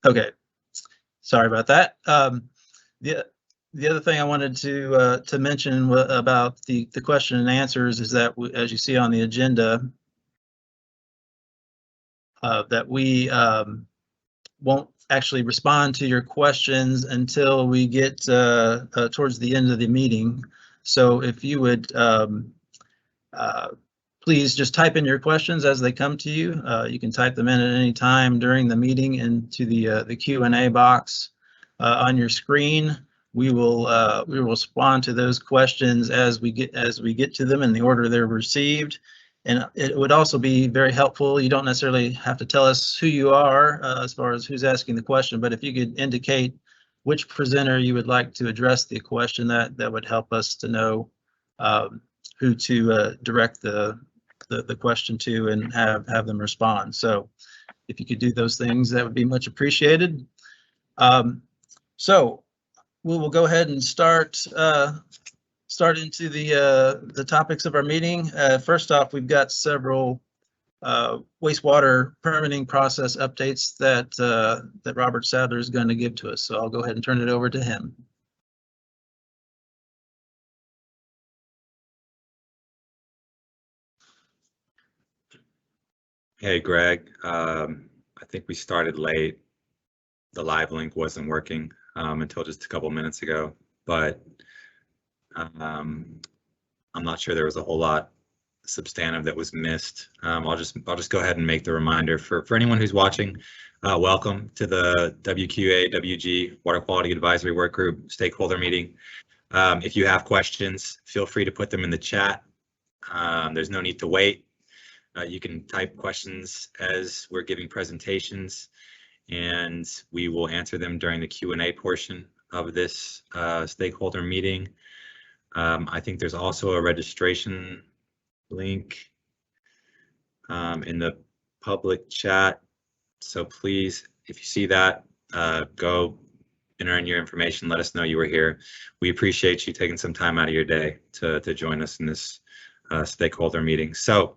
Okay, sorry about that. The other thing I wanted to mention about the question and answers is that as you see on the agenda, that we won't actually respond to your questions until we get towards the end of the meeting. So if you would please just type in your questions as they come to you. You can type them in at any time during the meeting into the Q&A box on your screen. We will respond to those questions as we get to them in the order they're received. And it would also be very helpful. You don't necessarily have to tell us who you are as far as who's asking the question, but if you could indicate which presenter you would like to address the question, that would help us to know who to direct the question to and have them respond. So if you could do those things, that would be much appreciated. So we will go ahead and start into the topics of our meeting. First off, we've got several wastewater permitting process updates that Robert Sadler is going to give to us. So I'll go ahead and turn it over to him. Hey, Greg. I think we started late. The live link wasn't working until just a couple minutes ago, but I'm not sure there was a whole lot substantive that was missed. I'll just go ahead and make the reminder for anyone who's watching. Welcome to the WQAWG Water Quality Advisory Work Group Stakeholder meeting. If you have questions, feel free to put them in the chat. There's no need to wait. You can type questions as we're giving presentations, and we will answer them during the Q&A portion of this stakeholder meeting. I think there's also a registration link in the public chat. So please, if you see that, go enter in your information. Let us know you were here. We appreciate you taking some time out of your day to join us in this stakeholder meeting. So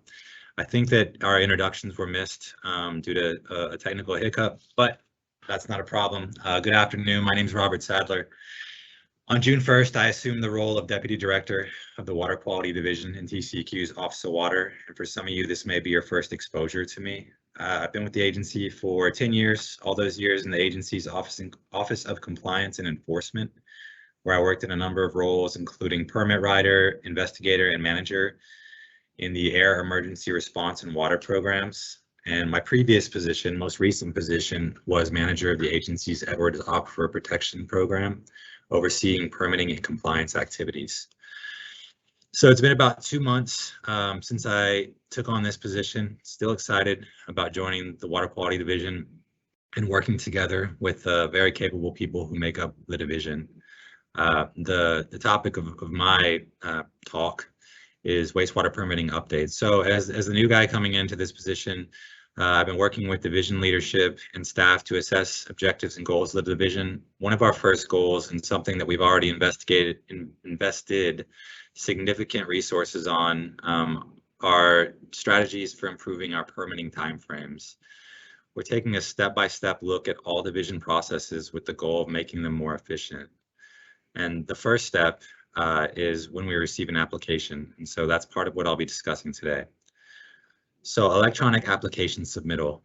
I think that our introductions were missed due to a technical hiccup, but that's not a problem. Good afternoon. My name is Robert Sadler. On June 1st, I assumed the role of Deputy Director of the Water Quality Division in TCEQ's Office of Water. And for some of you, this may be your first exposure to me. I've been with the agency for 10 years, all those years in the agency's Office of Compliance and Enforcement, where I worked in a number of roles, including permit writer, investigator, and manager in the air emergency response and water programs. And my previous position, most recent position, was manager of the agency's Edwards Aquifer Protection Program, overseeing permitting and compliance activities. So it's been about 2 months since I took on this position. Still excited about joining the Water Quality Division and working together with very capable people who make up the division. The topic of my talk is wastewater permitting updates. So as the new guy coming into this position, I've been working with division leadership and staff to assess objectives and goals of the division. One of our first goals, and something that we've already invested significant resources on, are strategies for improving our permitting timeframes. We're taking a step-by-step look at all division processes with the goal of making them more efficient. And the first step is when we receive an application. And so that's part of what I'll be discussing today. So electronic application submittal.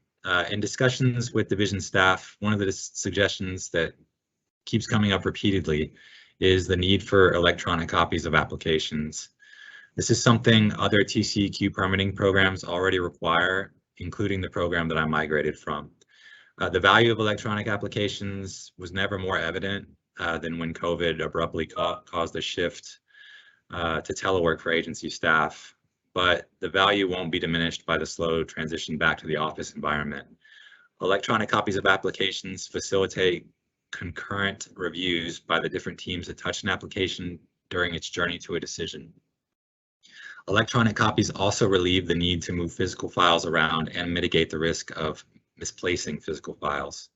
In discussions with division staff, one of the suggestions that keeps coming up repeatedly is the need for electronic copies of applications. This is something other TCEQ permitting programs already require, including the program that I migrated from. The value of electronic applications was never more evident than when COVID abruptly caused a shift to telework for agency staff, but the value won't be diminished by the slow transition back to the office environment. Electronic copies of applications facilitate concurrent reviews by the different teams that touch an application during its journey to a decision. Electronic copies also relieve the need to move physical files around and mitigate the risk of misplacing physical files.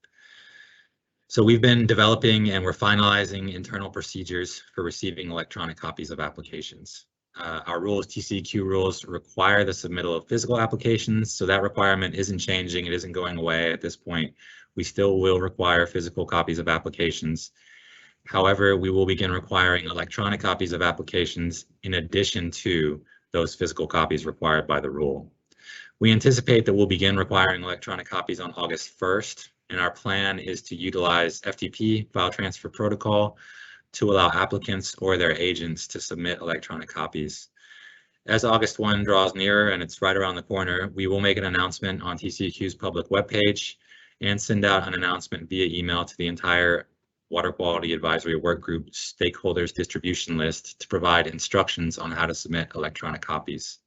So we've been developing and we're finalizing internal procedures for receiving electronic copies of applications. our rules, TCEQ rules, require the submittal of physical applications. So that requirement isn't changing. It isn't going away at this point. We still will require physical copies of applications. However, we will begin requiring electronic copies of applications in addition to those physical copies required by the rule. We anticipate that we'll begin requiring electronic copies on August 1st, and our plan is to utilize FTP, file transfer protocol, to allow applicants or their agents to submit electronic copies. As August 1 draws nearer and it's right around the corner, we will make an announcement on TCEQ's public webpage and send out an announcement via email to the entire Water Quality Advisory Work Group Stakeholders distribution list to provide instructions on how to submit electronic copies.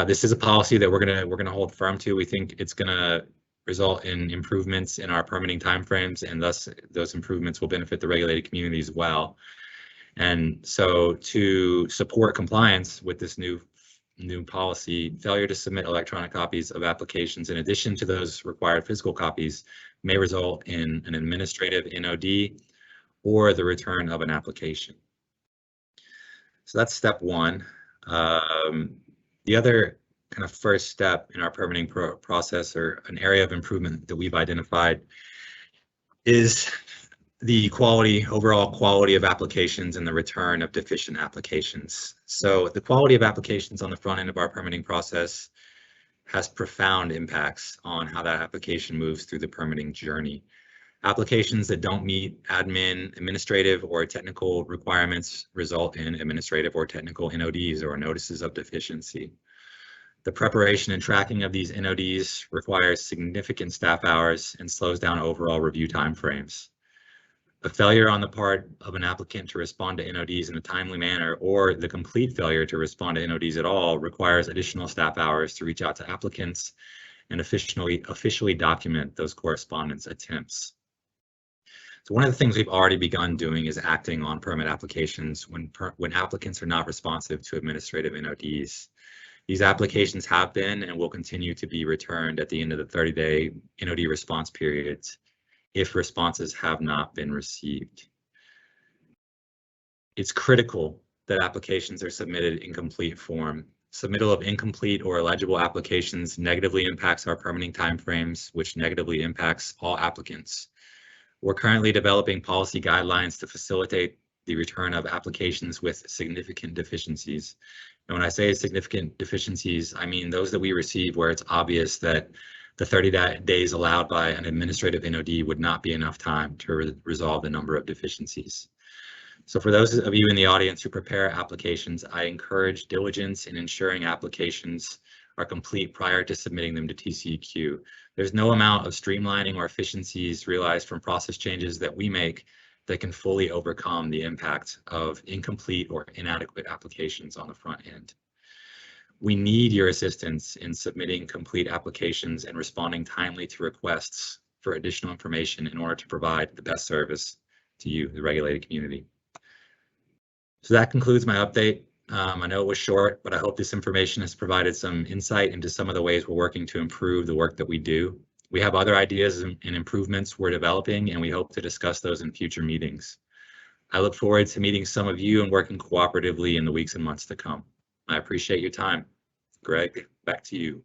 This is a policy that we're gonna hold firm to. We think it's gonna result in improvements in our permitting timeframes, and thus those improvements will benefit the regulated community as well. And so to support compliance with this new policy, failure to submit electronic copies of applications in addition to those required physical copies may result in an administrative NOD or the return of an application. So that's step one. The other kind of first step in our permitting process, or an area of improvement that we've identified, is the overall quality of applications and the return of deficient applications. So the quality of applications on the front end of our permitting process has profound impacts on how that application moves through the permitting journey. Applications that don't meet administrative or technical requirements result in administrative or technical NODs, or notices of deficiency. The preparation and tracking of these NODs requires significant staff hours and slows down overall review timeframes. A failure on the part of an applicant to respond to NODs in a timely manner, or the complete failure to respond to NODs at all, requires additional staff hours to reach out to applicants and officially document those correspondence attempts. So one of the things we've already begun doing is acting on permit applications when applicants are not responsive to administrative NODs. These applications have been and will continue to be returned at the end of the 30-day NOD response periods if responses have not been received. It's critical that applications are submitted in complete form. Submittal of incomplete or illegible applications negatively impacts our permitting timeframes, which negatively impacts all applicants. We're currently developing policy guidelines to facilitate the return of applications with significant deficiencies. And when I say significant deficiencies, I mean those that we receive where it's obvious that the 30 days allowed by an administrative NOD would not be enough time to resolve the number of deficiencies. So for those of you in the audience who prepare applications, I encourage diligence in ensuring applications are complete prior to submitting them to TCEQ. There's no amount of streamlining or efficiencies realized from process changes that we make that can fully overcome the impact of incomplete or inadequate applications on the front end. We need your assistance in submitting complete applications and responding timely to requests for additional information in order to provide the best service to you, the regulated community. So that concludes my update. I know it was short, but I hope this information has provided some insight into some of the ways we're working to improve the work that we do. We have other ideas and improvements we're developing, and we hope to discuss those in future meetings. I look forward to meeting some of you and working cooperatively in the weeks and months to come. I appreciate your time. Greg, back to you.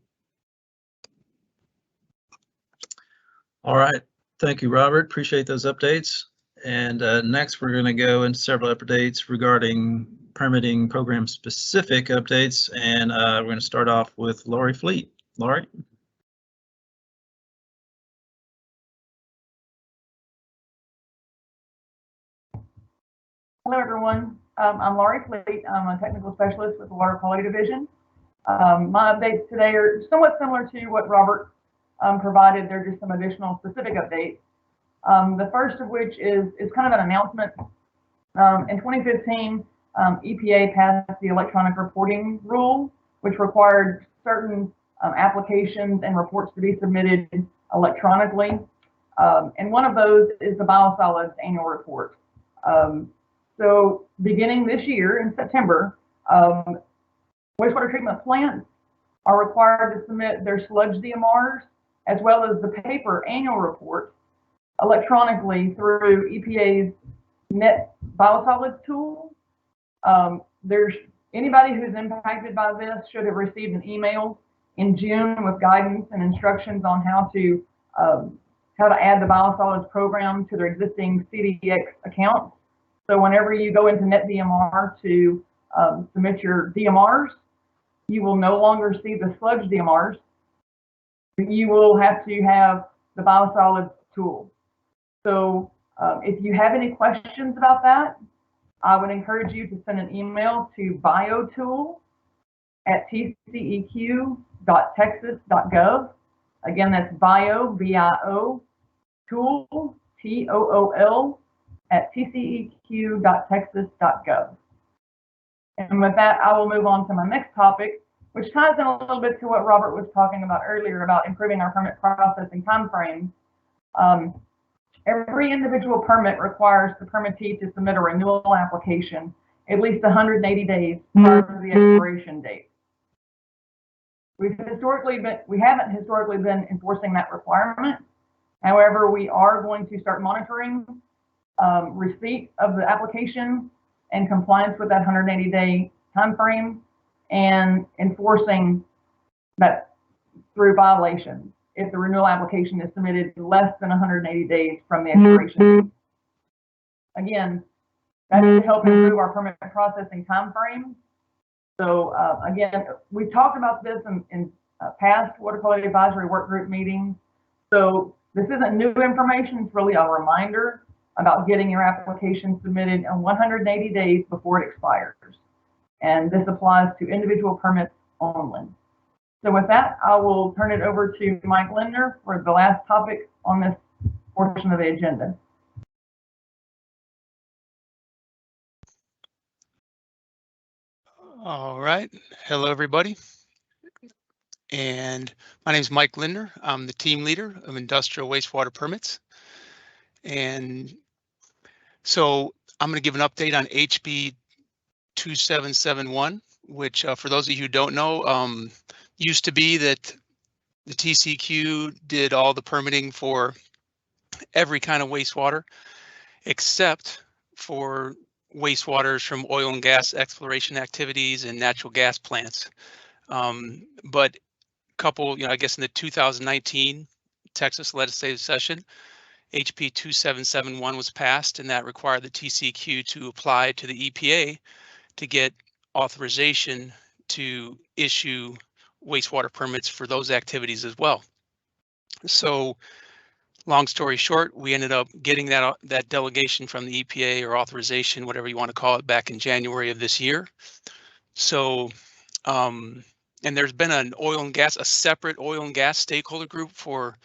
All right. Thank you, Robert. Appreciate those updates. And next, we're going to go into several updates regarding permitting program specific updates. And we're going to start off with Laurie Fleet. Laurie. Hello, everyone. I'm Laurie Fleet. I'm a technical specialist with the Water Quality Division. My updates today are somewhat similar to what Robert provided. They're just some additional specific updates. The first of which is kind of an announcement. In 2015, EPA passed the electronic reporting rule, which required certain applications and reports to be submitted electronically. And one of those is the biosolids annual report. So beginning this year in September, wastewater treatment plants are required to submit their sludge DMRs as well as the paper annual reports electronically through EPA's Net Biosolids tool. There's Anybody who's impacted by this should have received an email in June with guidance and instructions on how to add the biosolids program to their existing CDX account. So whenever you go into NetDMR to submit your DMRs, you will no longer see the sludge DMRs. You will have to have the biosolids tool. So if you have any questions about that, I would encourage you to send an email to biotool@tceq.texas.gov. Again, that's bio, tool, TOOL, @tceq.texas.gov. And with that, I will move on to my next topic, which ties in a little bit to what Robert was talking about earlier about improving our permit processing timeframes. Every individual permit requires the permittee to submit a renewal application at least 180 days prior to the expiration date. We haven't historically been enforcing that requirement. However, we are going to start monitoring receipt of the application and compliance with that 180-day time frame and enforcing that through violations if the renewal application is submitted less than 180 days from the expiration date. Again, that's to help improve our permit processing time frame. So again, we've talked about this in past water quality advisory work group meetings. So this isn't new information, it's really a reminder about getting your application submitted in 180 days before it expires. And this applies to individual permits only. So with that, I will turn it over to Mike Lindner for the last topic on this portion of the agenda. All right. Hello, everybody. And my name is Mike Lindner. I'm the team leader of industrial wastewater permits. And so I'm going to give an update on HB 2771, which for those of you who don't know, used to be that the TCEQ did all the permitting for every kind of wastewater, except for wastewaters from oil and gas exploration activities and natural gas plants. But couple, I guess in the 2019 Texas legislative session, HB 2771 was passed, and that required the TCEQ to apply to the EPA to get authorization to issue wastewater permits for those activities as well. So long story short, we ended up getting that delegation from the EPA, or authorization, whatever you want to call it, back in January of this year. So, and there's been a separate oil and gas stakeholder group for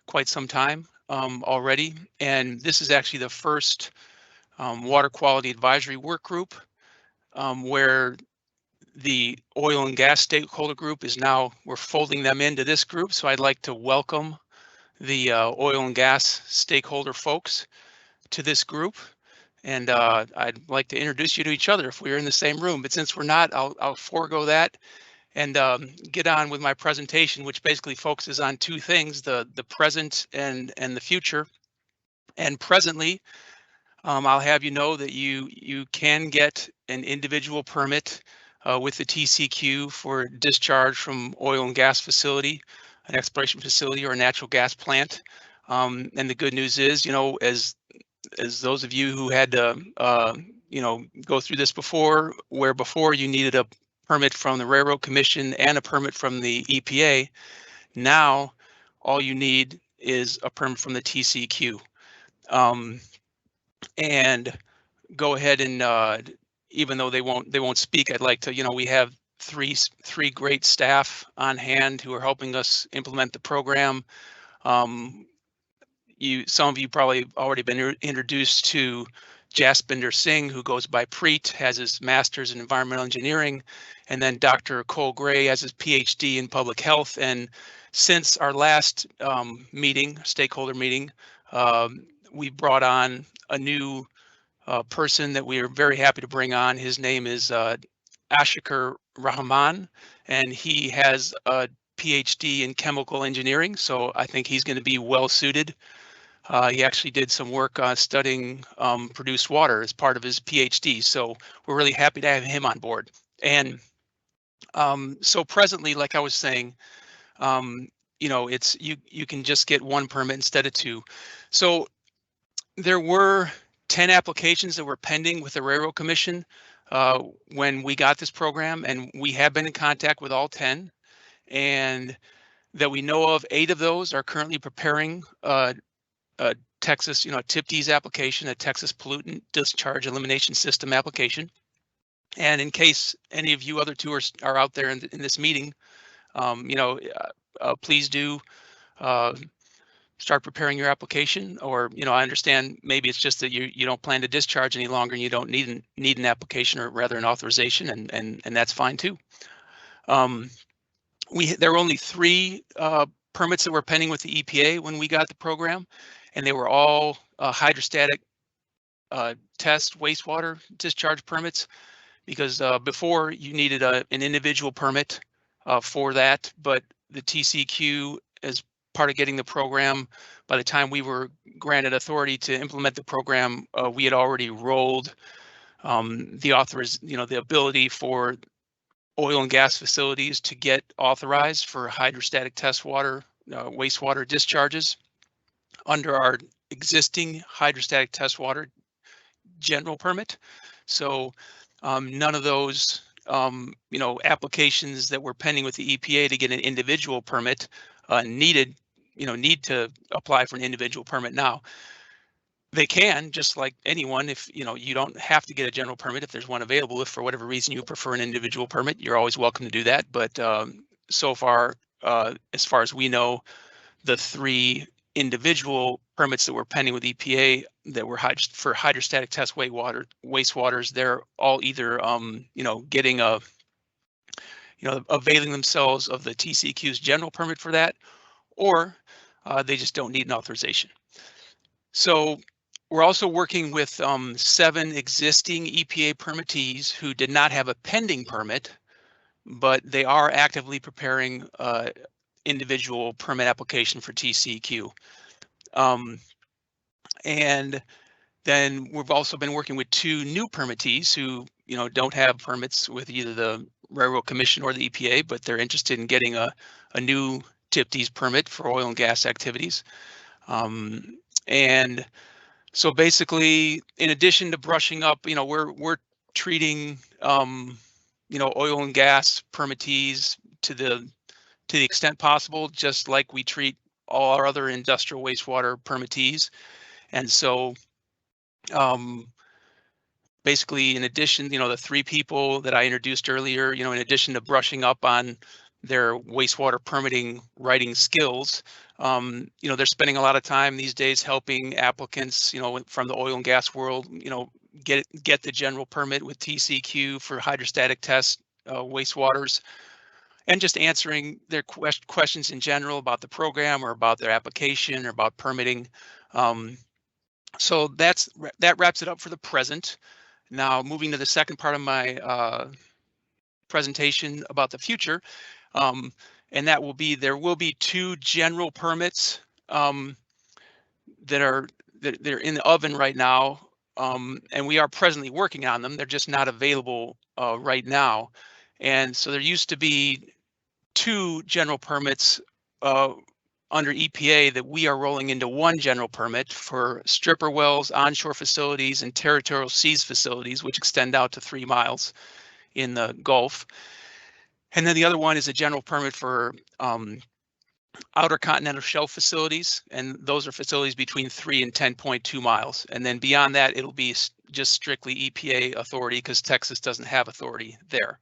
quite some time already. And this is actually the first water quality advisory work group where the oil and gas stakeholder group is now, we're folding them into this group. So I'd like to welcome the oil and gas stakeholder folks to this group. And I'd like to introduce you to each other if we were in the same room, but since we're not, I'll forego that and get on with my presentation, which basically focuses on two things, the present and the future. And presently, I'll have you know that you can get an individual permit with the TCEQ for discharge from oil and gas facility, an exploration facility, or a natural gas plant. And the good news is, as those of you who had to, go through this before, where before you needed a permit from the Railroad Commission and a permit from the EPA, now all you need is a permit from the TCEQ. And go ahead and even though they won't speak, I'd like to, we have three great staff on hand who are helping us implement the program. Some of you probably already been introduced to Jaspinder Singh, who goes by Preet, has his master's in environmental engineering, and then Dr. Cole Gray has his PhD in public health. And since our last stakeholder meeting, we brought on a new person that we are very happy to bring on. His name is Ashikar Rahman, and he has a PhD in chemical engineering, so I think he's going to be well suited. He actually did some work studying produced water as part of his PhD, so we're really happy to have him on board. And so presently, like I was saying, it's you can just get one permit instead of two. So there were 10 applications that were pending with the Railroad Commission when we got this program, and we have been in contact with all 10. And that we know of, 8 of those are currently preparing a Texas, TIPD's application, a Texas Pollutant Discharge Elimination System application. And in case any of you other two are out there in this meeting, please do start preparing your application. Or, I understand maybe it's just that you don't plan to discharge any longer and you don't need an application, or rather an authorization, and that's fine too. There were only 3 permits that were pending with the EPA when we got the program, and they were all hydrostatic test wastewater discharge permits, because before you needed an individual permit for that, but the TCEQ, as part of getting the program, by the time we were granted authority to implement the program, we had already rolled the ability for oil and gas facilities to get authorized for hydrostatic test water wastewater discharges under our existing hydrostatic test water general permit. So none of those applications that were pending with the EPA to get an individual permit need to apply for an individual permit now. They can, just like anyone, if you don't have to get a general permit if there's one available. If for whatever reason you prefer an individual permit, you're always welcome to do that. But so far, as far as we know, the 3 individual permits that were pending with EPA that were for hydrostatic test wastewaters, they're all either getting availing themselves of the TCEQ's general permit for that, or they just don't need an authorization. So we're also working with 7 existing EPA permittees who did not have a pending permit, but they are actively preparing individual permit application for TCEQ. And then we've also been working with 2 new permittees who don't have permits with either the Railroad Commission or the EPA, but they're interested in getting a new TIPD's permit for oil and gas activities. And so basically, in addition to brushing up, we're treating oil and gas permittees to the extent possible, just like we treat all our other industrial wastewater permittees. And so basically, in addition, the 3 people that I introduced earlier, in addition to brushing up on their wastewater permitting writing skills, they're spending a lot of time these days helping applicants, from the oil and gas world, get the general permit with TCEQ for hydrostatic test wastewaters, and just answering their questions in general about the program or about their application or about permitting. So that wraps it up for the present. Now, moving to the second part of my presentation about the future, and that will be, there will be 2 general permits that are in the oven right now, and we are presently working on them. They're just not available right now. And so there used to be 2 general permits under EPA that we are rolling into 1 general permit for stripper wells, onshore facilities, and territorial seas facilities, which extend out to 3 miles in the Gulf. And then the other one is a general permit for outer continental shelf facilities, and those are facilities between 3 and 10.2 miles. And then beyond that, it'll be just strictly EPA authority, because Texas doesn't have authority there.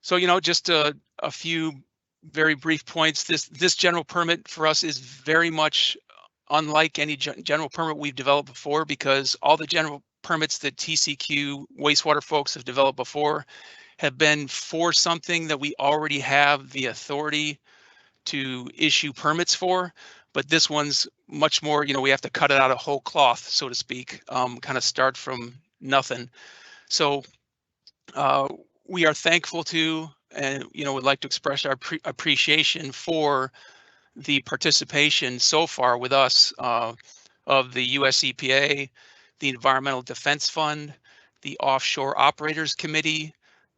So, just a few very brief points. This general permit for us is very much unlike any general permit we've developed before, because all the general permits that TCEQ wastewater folks have developed before have been for something that we already have the authority to issue permits for. But this one's much more, we have to cut it out of whole cloth, so to speak, kind of start from nothing. So we are thankful to, and would like to express our appreciation for the participation so far with us of the US EPA, the Environmental Defense Fund, the Offshore Operators Committee,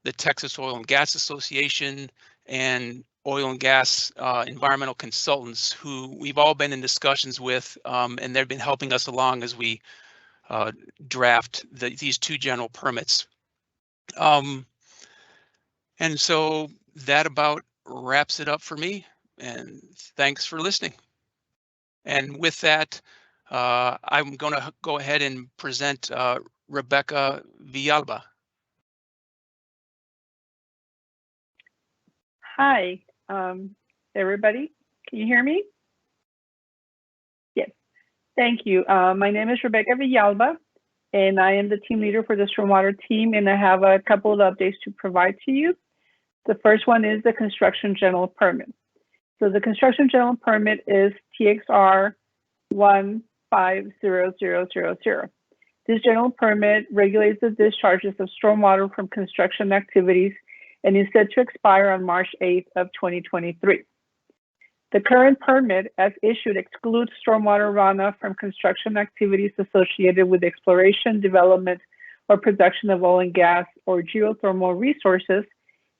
the Texas Oil and Gas Association, and oil and gas environmental consultants who we've all been in discussions with, and they've been helping us along as we draft these 2 general permits. And so that about wraps it up for me, and thanks for listening. And with that, I'm going to go ahead and present Rebecca Villalba. Hi, everybody. Can you hear me? Yes, thank you. My name is Rebecca Villalba, and I am the team leader for the stormwater team, and I have a couple of updates to provide to you. The first one is the construction general permit. So the construction general permit is TXR 150000. This general permit regulates the discharges of stormwater from construction activities and is set to expire on March 8th of 2023. The current permit, as issued, excludes stormwater runoff from construction activities associated with exploration, development, or production of oil and gas or geothermal resources,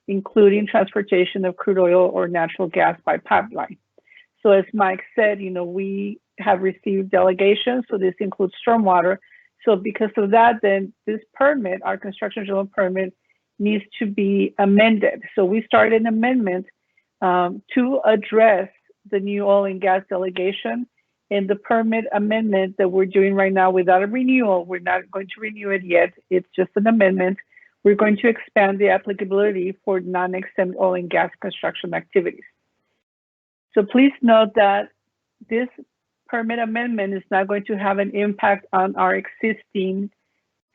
including transportation of crude oil or natural gas by pipeline. So as Mike said, we have received delegations, so this includes stormwater. So because of that, then this permit, our construction general permit, needs to be amended. So we started an amendment to address the new oil and gas delegation. And the permit amendment that we're doing right now without a renewal, we're not going to renew it yet. It's just an amendment. We're going to expand the applicability for non-exempt oil and gas construction activities. So please note that this permit amendment is not going to have an impact on our existing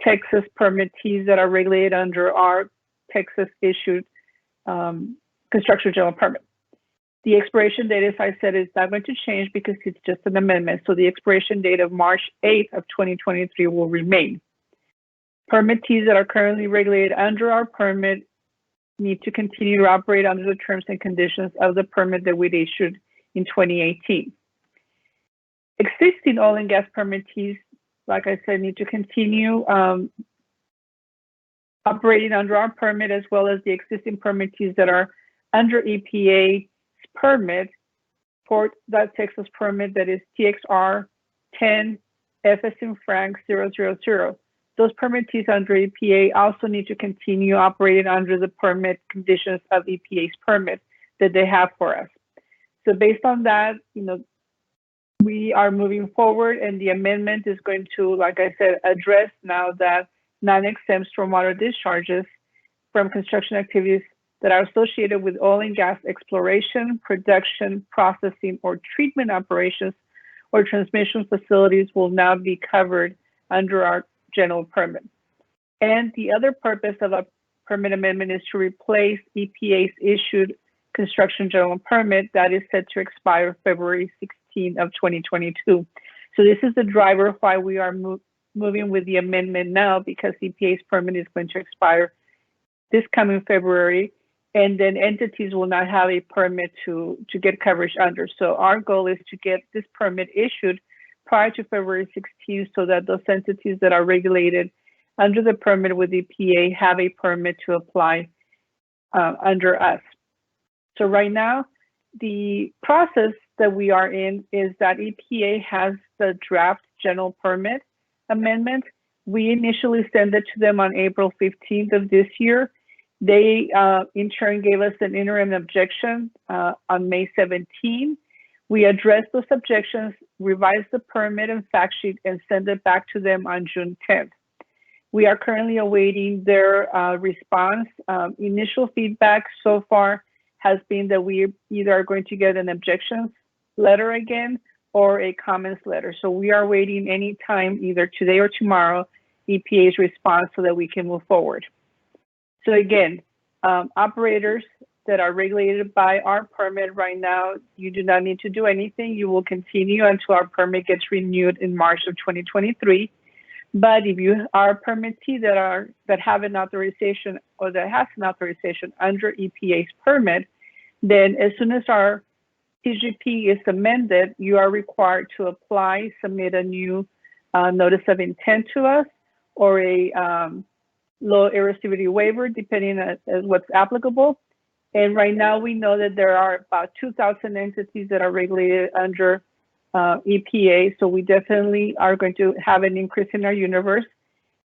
Texas permittees that are regulated under our Texas issued construction general permit. The expiration date, as I said, is not going to change because it's just an amendment. So the expiration date of March 8th of 2023 will remain. Permittees that are currently regulated under our permit need to continue to operate under the terms and conditions of the permit that we issued in 2018. Existing oil and gas permittees, like I said, need to continue operating under our permit, as well as the existing permittees that are under EPA's permit for that Texas permit that is TXR 10 FS in Frank 000. Those permittees under EPA also need to continue operating under the permit conditions of EPA's permit that they have for us. So based on that, we are moving forward, and the amendment is going to, like I said, address now that non-exempt stormwater discharges from construction activities that are associated with oil and gas exploration, production, processing, or treatment operations or transmission facilities will now be covered under our general permit. And the other purpose of a permit amendment is to replace EPA's issued construction general permit that is set to expire February 16 of 2022. So this is the driver of why we are moving with the amendment now, because EPA's permit is going to expire this coming February, and then entities will not have a permit to get coverage under. So our goal is to get this permit issued prior to February 16th so that those entities that are regulated under the permit with EPA have a permit to apply under us. So right now, the process that we are in is that EPA has the draft general permit amendment. We initially sent it to them on April 15th of this year. They in turn gave us an interim objection on May 17. We addressed those objections, revised the permit and fact sheet, and sent it back to them on June 10th. We are currently awaiting their response. Initial feedback so far has been that we either are going to get an objections letter again or a comments letter. So we are waiting any time, either today or tomorrow, EPA's response so that we can move forward. So again, operators that are regulated by our permit right now, you do not need to do anything. You will continue until our permit gets renewed in March of 2023. But if you are a permittee that have an authorization or that has an authorization under EPA's permit, then as soon as our TGP is amended, you are required to apply, submit a new notice of intent to us, or a low erosivity waiver, depending on what's applicable. And right now we know that there are about 2,000 entities that are regulated under EPA. So we definitely are going to have an increase in our universe.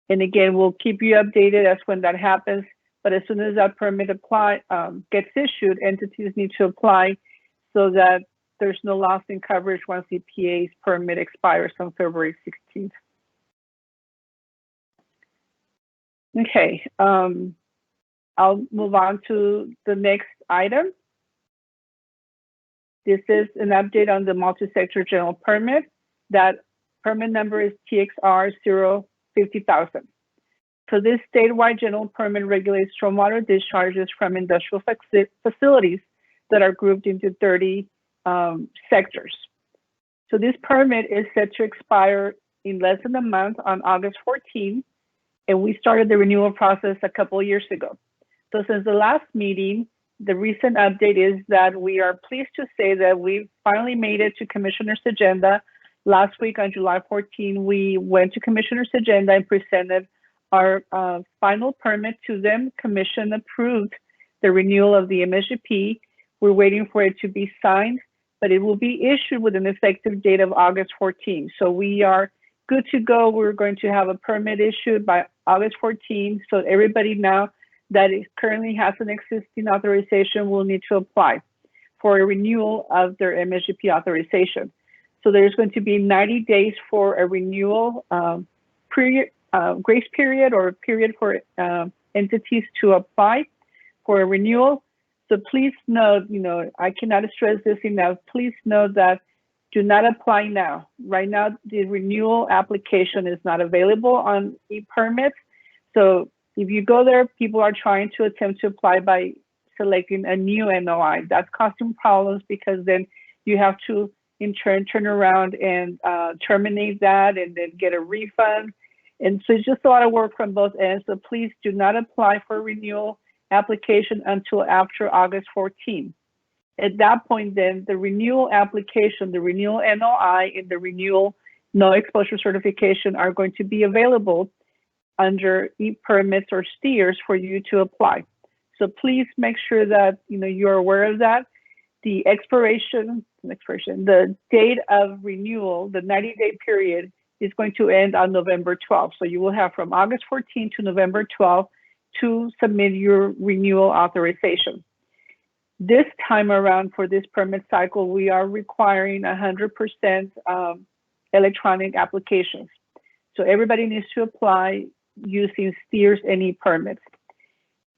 And again, we'll keep you updated as when that happens. But as soon as that permit gets issued, entities need to apply so that there's no loss in coverage once EPA's permit expires on February 16th. Okay, I'll move on to the next item. This is an update on the multi-sector general permit. That permit number is TXR 050,000. So this statewide general permit regulates stormwater discharges from industrial facilities that are grouped into 30 sectors. So this permit is set to expire in less than a month on August 14, and we started the renewal process a couple of years ago. So since the last meeting, the recent update is that we are pleased to say that we've finally made it to Commissioner's agenda. Last week on July 14, we went to Commissioner's agenda and presented our final permit to them. Commission approved the renewal of the MSGP. We're waiting for it to be signed, but it will be issued with an effective date of August 14. So we are good to go. We're going to have a permit issued by August 14. So everybody now that currently has an existing authorization will need to apply for a renewal of their MSGP authorization. So there's going to be 90 days for a renewal grace period or period for entities to apply for a renewal. So please note, I cannot stress this enough. Please note that do not apply now. Right now, the renewal application is not available on e-permits. So if you go there, people are trying to attempt to apply by selecting a new NOI. That's causing problems because then you have to in turn turn around and terminate that and then get a refund. And so it's just a lot of work from both ends. So please do not apply for a renewal application until after August 14. At that point, then the renewal application, the renewal NOI, and the renewal no exposure certification are going to be available under e-permits or steers for you to apply. So please make sure that you're aware of that. The the date of renewal, the 90-day period, is going to end on November 12th. So you will have from August 14 to November 12th to submit your renewal authorization. This time around for this permit cycle, we are requiring 100% electronic applications. So everybody needs to apply using steers and e-permits.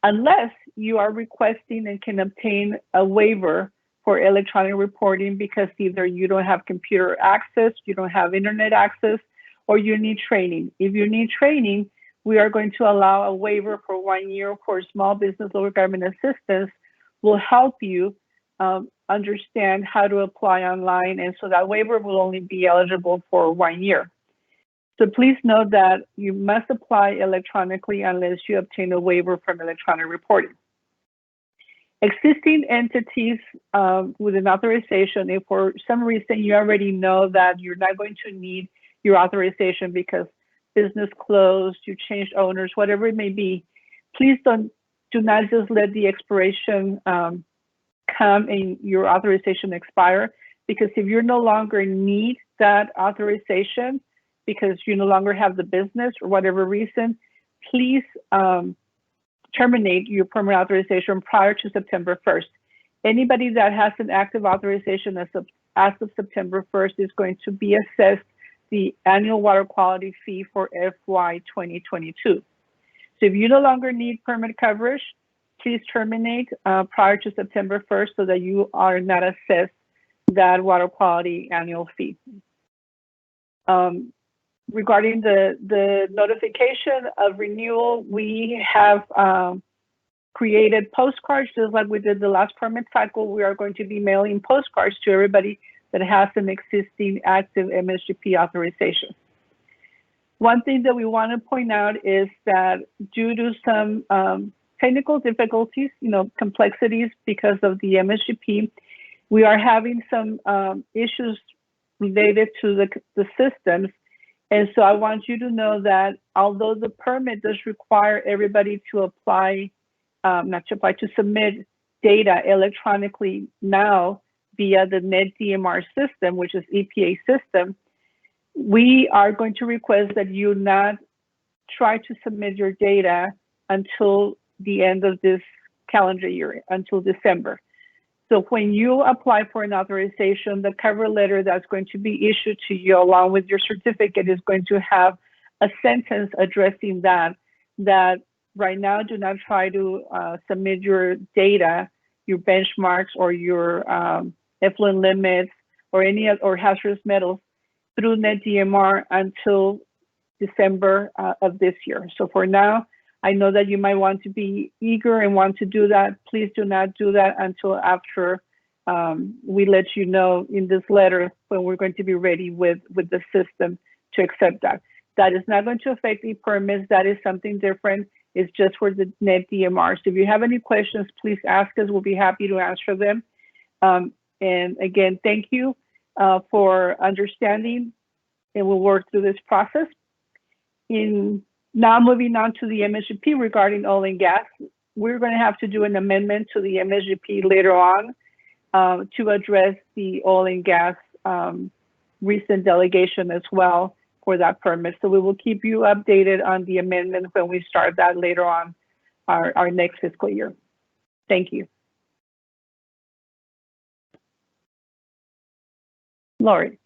Unless you are requesting and can obtain a waiver for electronic reporting because either you don't have computer access, you don't have internet access, or you need training. If you need training, we are going to allow a waiver for 1 year for small business local government assistance. Will help you understand how to apply online, and so that waiver will only be eligible for 1 year. So please note that you must apply electronically unless you obtain a waiver from electronic reporting. Existing entities with an authorization, if for some reason you already know that you're not going to need your authorization because business closed, you changed owners, whatever it may be, please do not just let the expiration come and your authorization expire, because if you no longer need that authorization because you no longer have the business or whatever reason, please terminate your permanent authorization prior to September 1st. Anybody that has an active authorization as of September 1st is going to be assessed the annual water quality fee for FY 2022. So if you no longer need permit coverage, please terminate prior to September 1st so that you are not assessed that water quality annual fee. Regarding the notification of renewal, we have created postcards just like we did the last permit cycle. We are going to be mailing postcards to everybody that has an existing active MSGP authorization. One thing that we want to point out is that due to some technical difficulties, complexities because of the MSGP, we are having some issues related to the systems, And so I want you to know that although the permit does require everybody to apply, to submit data electronically now via the NetDMR system, which is EPA system, we are going to request that you not try to submit your data until the end of this calendar year, until December. So when you apply for an authorization, the cover letter that's going to be issued to you along with your certificate is going to have a sentence addressing that right now, do not try to submit your data, your benchmarks or your effluent limits or or hazardous metals through NetDMR until December of this year. So for now, I know that you might want to be eager and want to do that. Please do not do that until after we let you know in this letter when we're going to be ready with the system to accept that. That is not going to affect e-permits. That is something different. It's just for the NetDMR. So if you have any questions, please ask us. We'll be happy to answer them. And again, thank you for understanding, and we'll work through this process. Now moving on to the MSGP regarding oil and gas, we're going to have to do an amendment to the MSGP later on to address the oil and gas recent delegation as well for that permit. So we will keep you updated on the amendment when we start that later on our next fiscal year. Thank you. Laurie.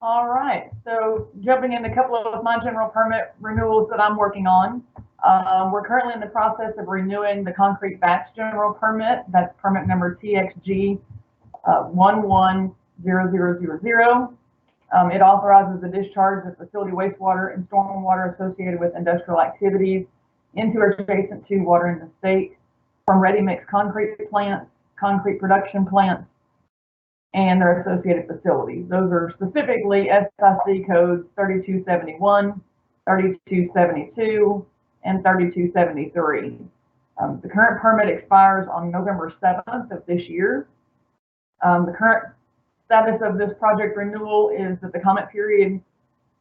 All right, so jumping into a couple of my general permit renewals that I'm working on. We're currently in the process of renewing the concrete batch general permit. That's permit number TXG 110000. It authorizes the discharge of facility wastewater and stormwater associated with industrial activities into or adjacent to water in the state from ready-mix concrete plants, concrete production plants, and their associated facilities. Those are specifically SIC codes 3271, 3272, and 3273. The current permit expires on November 7th of this year. The current status of this project renewal is that the comment period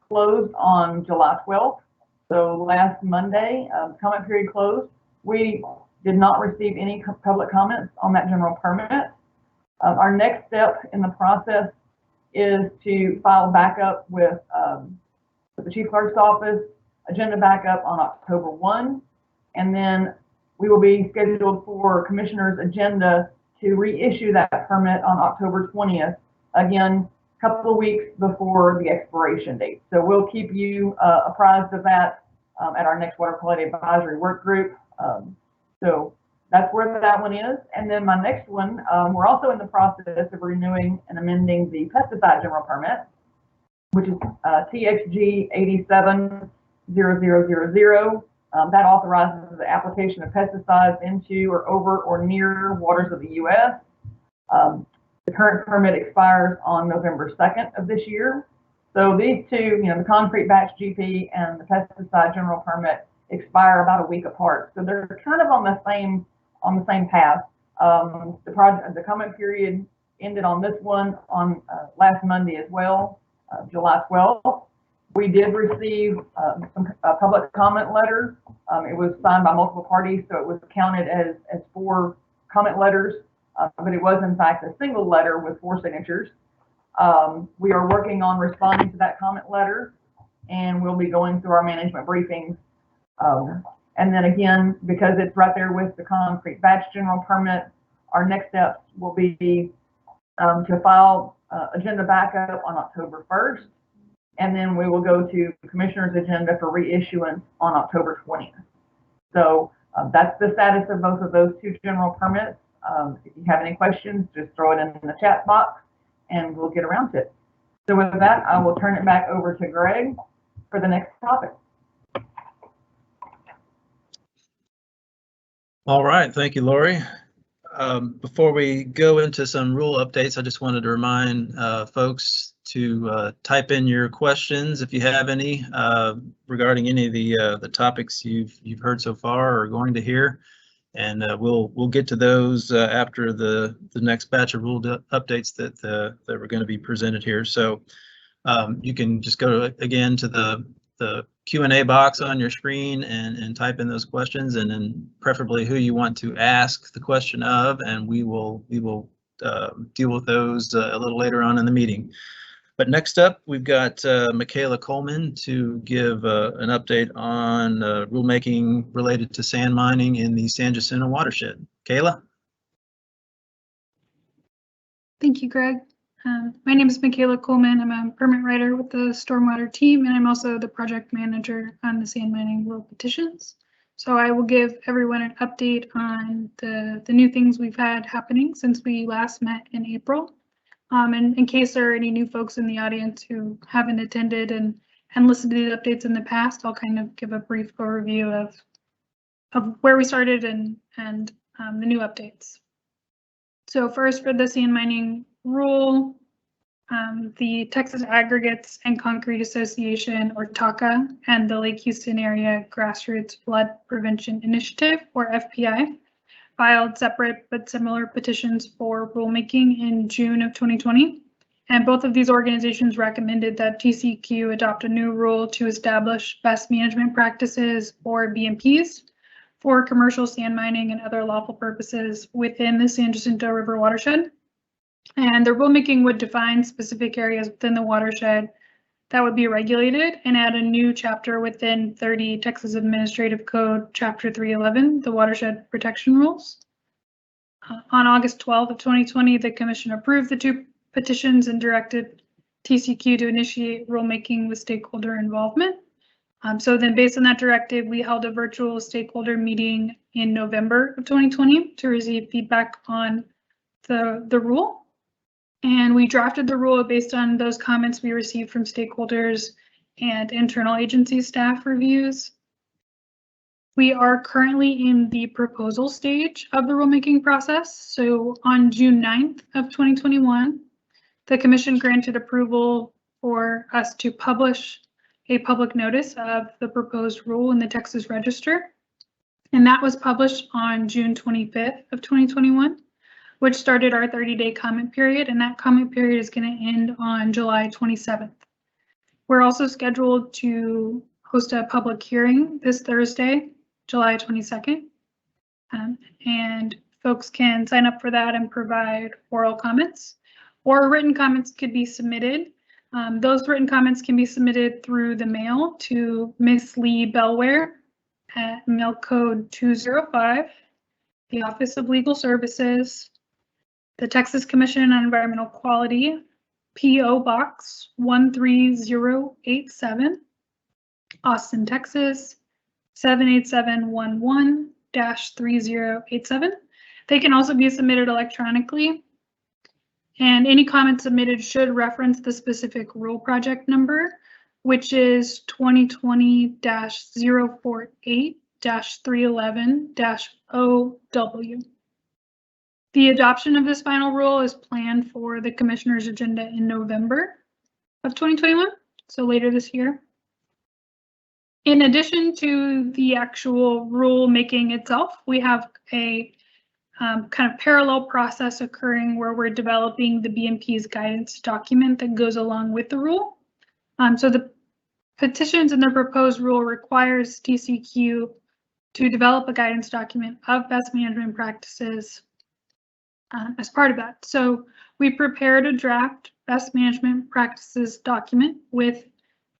closed on July 12th. So last Monday, comment period closed. We did not receive any public comments on that general permit. Our next step in the process is to file backup with the Chief Clerk's office, agenda backup on October 1, and then we will be scheduled for Commissioner's agenda to reissue that permit on October 20th, again, a couple of weeks before the expiration date. So we'll keep you apprised of that at our next Water Quality Advisory Work Group. So that's where that one is. And then my next one, we're also in the process of renewing and amending the pesticide general permit, which is TXG 870000. That authorizes the application of pesticides into or over or near waters of the U.S. The current permit expires on November 2nd of this year. So these two, the concrete batch GP and the pesticide general permit expire about a week apart. So they're kind of on the same path. The comment period ended on this one on last Monday as well, July 12th. We did receive some public comment letters. It was signed by multiple parties, so it was counted as 4 comment letters, but it was in fact a single letter with 4 signatures. We are working on responding to that comment letter, and we'll be going through our management briefings. And then again, because it's right there with the concrete batch general permit, our next steps will be to file agenda backup on October 1st, and then we will go to the Commissioner's agenda for reissuance on October 20th. So that's the status of both of those 2 general permits. If you have any questions, just throw it in the chat box and we'll get around to it. So with that, I will turn it back over to Greg for the next topic. All right, thank you, Laurie. Before we go into some rule updates, I just wanted to remind folks to type in your questions if you have any regarding any of the topics you've heard so far or are going to hear. And we'll get to those after the next batch of rule updates that were going to be presented here. So you can just go again to the Q&A box on your screen and type in those questions, and then preferably who you want to ask the question of, and we will deal with those a little later on in the meeting. But next up, we've got Michaela Coleman to give an update on rulemaking related to sand mining in the San Jacinto watershed. Kayla? Thank you, Greg. My name is Michaela Coleman. I'm a permit writer with the stormwater team, and I'm also the project manager on the sand mining rule petitions. So I will give everyone an update on the new things we've had happening since we last met in April. And in case there are any new folks in the audience who haven't attended and listened to these updates in the past, I'll kind of give a brief overview of where we started and the new updates. So first, for the sand mining rule, the Texas Aggregates and Concrete Association, or TACA, and the Lake Houston Area Grassroots Flood Prevention Initiative, or FPI, filed separate but similar petitions for rulemaking in June of 2020. And both of these organizations recommended that TCEQ adopt a new rule to establish best management practices, or BMPs, for commercial sand mining and other lawful purposes within the San Jacinto River watershed. And the rulemaking would define specific areas within the watershed that would be regulated and add a new chapter within 30 Texas Administrative Code, Chapter 311, the Watershed Protection Rules. On August 12th of 2020, the Commission approved the two petitions and directed TCEQ to initiate rulemaking with stakeholder involvement. So then based on that directive, we held a virtual stakeholder meeting in November of 2020 to receive feedback on the rule. And we drafted the rule based on those comments we received from stakeholders and internal agency staff reviews. We are currently in the proposal stage of the rulemaking process. So on June 9th of 2021, the Commission granted approval for us to publish a public notice of the proposed rule in the Texas Register. And that was published on June 25th of 2021. Which started our 30-day comment period, and that comment period is going to end on July 27th. We're also scheduled to host a public hearing this Thursday, July 22nd, and folks can sign up for that and provide oral comments, or written comments could be submitted. Those written comments can be submitted through the mail to Miss Lee Bellware at mail code 205, the Office of Legal Services, the Texas Commission on Environmental Quality, P.O. Box 13087, Austin, Texas 78711-3087. They can also be submitted electronically, and any comment submitted should reference the specific rule project number, which is 2020-048-311-OW. The adoption of this final rule is planned for the Commissioner's agenda in November of 2021, so later this year. In addition to the actual rule making itself, we have a kind of parallel process occurring where we're developing the BMP's guidance document that goes along with the rule. So the petitions in the proposed rule requires TCEQ to develop a guidance document of best management practices as part of that. So we prepared a draft best management practices document with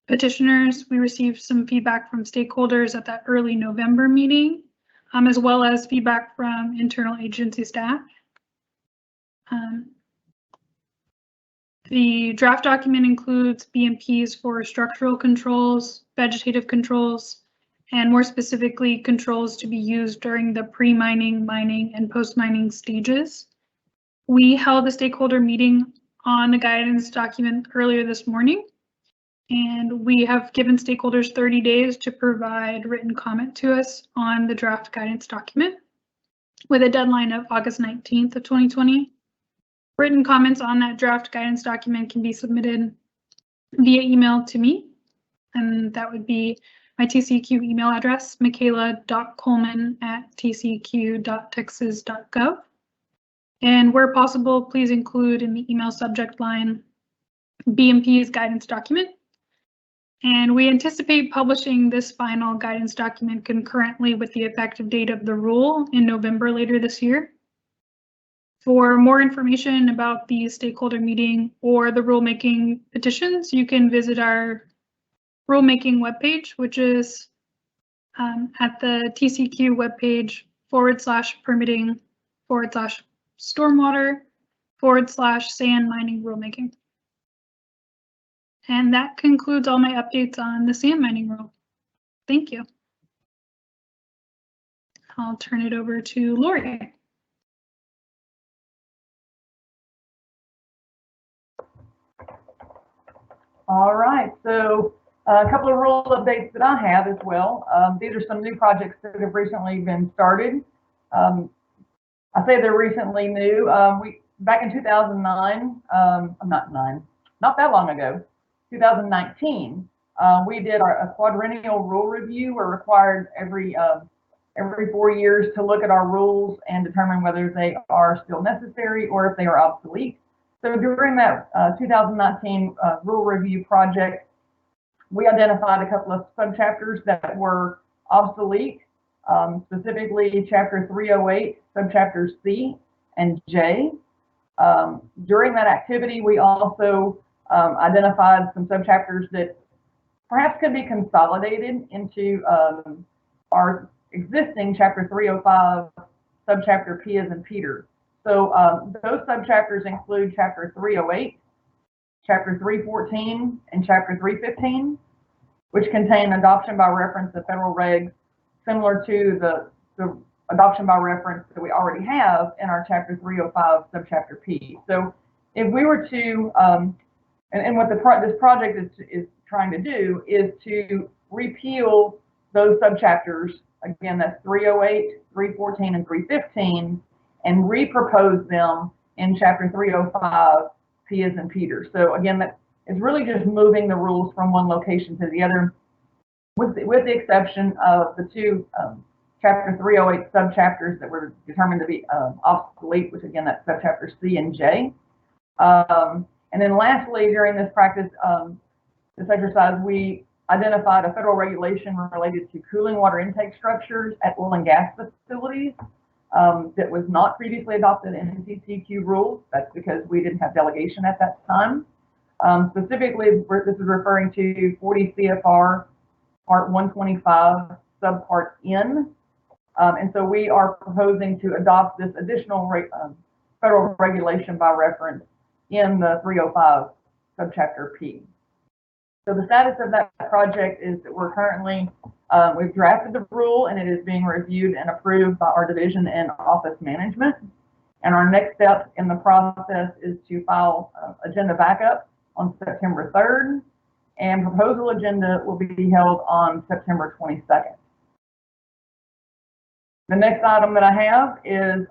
petitioners. We received some feedback from stakeholders at that early November meeting, as well as feedback from internal agency staff. The draft document includes BMPs for structural controls, vegetative controls, and more specifically, controls to be used during the pre-mining, mining, and post-mining stages. We held a stakeholder meeting on the guidance document earlier this morning, and we have given stakeholders 30 days to provide written comment to us on the draft guidance document with a deadline of August 19th of 2020. Written comments on that draft guidance document can be submitted via email to me, and that would be my TCEQ email address, michaela.coleman@tceq.texas.gov. And where possible, please include in the email subject line BMP's guidance document. And we anticipate publishing this final guidance document concurrently with the effective date of the rule in November later this year. For more information about the stakeholder meeting or the rulemaking petitions, you can visit our rulemaking webpage, which is at the TCEQ webpage /permitting/stormwater/sand mining rulemaking. And that concludes all my updates on the sand mining rule. Thank you. I'll turn it over to Laurie. All right, so a couple of rule updates that I have as well. These are some new projects that have recently been started. I say they're recently new. Back in 2009, not that long ago, 2019, we did a quadrennial rule review. We're required every 4 years to look at our rules and determine whether they are still necessary or if they are obsolete. So during that 2019 rule review project, we identified a couple of subchapters that were obsolete, specifically Chapter 308, subchapters C and J. During that activity, we also identified some subchapters that perhaps could be consolidated into our existing Chapter 305, subchapter P as in Peter. So those subchapters include Chapter 308, Chapter 314, and Chapter 315, which contain adoption by reference to federal regs, similar to the adoption by reference that we already have in our Chapter 305, subchapter P. So if we were to, and what this project is trying to do is to repeal those subchapters, again, that's 308, 314, and 315, and repropose them in Chapter 305, P as in Peter. So again, that is really just moving the rules from one location to the other, with the exception of the two Chapter 308 subchapters that were determined to be obsolete, which again, that's subchapter C and J. And then lastly, during this practice, this exercise, we identified a federal regulation related to cooling water intake structures at oil and gas facilities that was not previously adopted in TCEQ rules. That's because we didn't have delegation at that time. Specifically, this is referring to 40 CFR Part 125, Subpart N. And so we are proposing to adopt this additional federal regulation by reference in the 305 subchapter P. So the status of that project is that we're currently, we've drafted the rule and it is being reviewed and approved by our division and office management. And our next step in the process is to file agenda backup on September 3rd, and proposal agenda will be held on September 22nd. The next item that I have is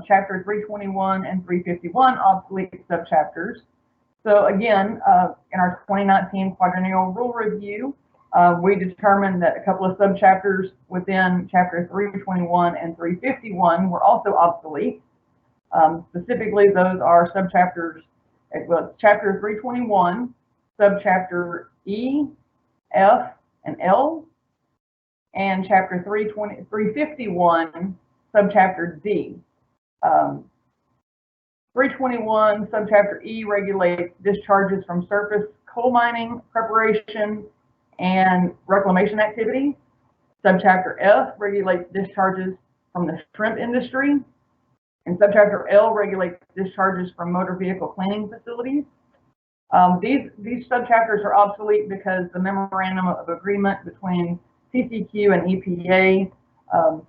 Chapter 321 and 351 obsolete subchapters. So again, in our 2019 quadrennial rule review, we determined that a couple of subchapters within Chapter 321 and 351 were also obsolete. Specifically, those are subchapters, well, Chapter 321, subchapter E, F, and L, and Chapter 351, subchapter D. 321, subchapter E regulates discharges from surface coal mining, preparation, and reclamation activities. Subchapter F regulates discharges from the shrimp industry. And subchapter L regulates discharges from motor vehicle cleaning facilities. These subchapters are obsolete because the memorandum of agreement between TCEQ and EPA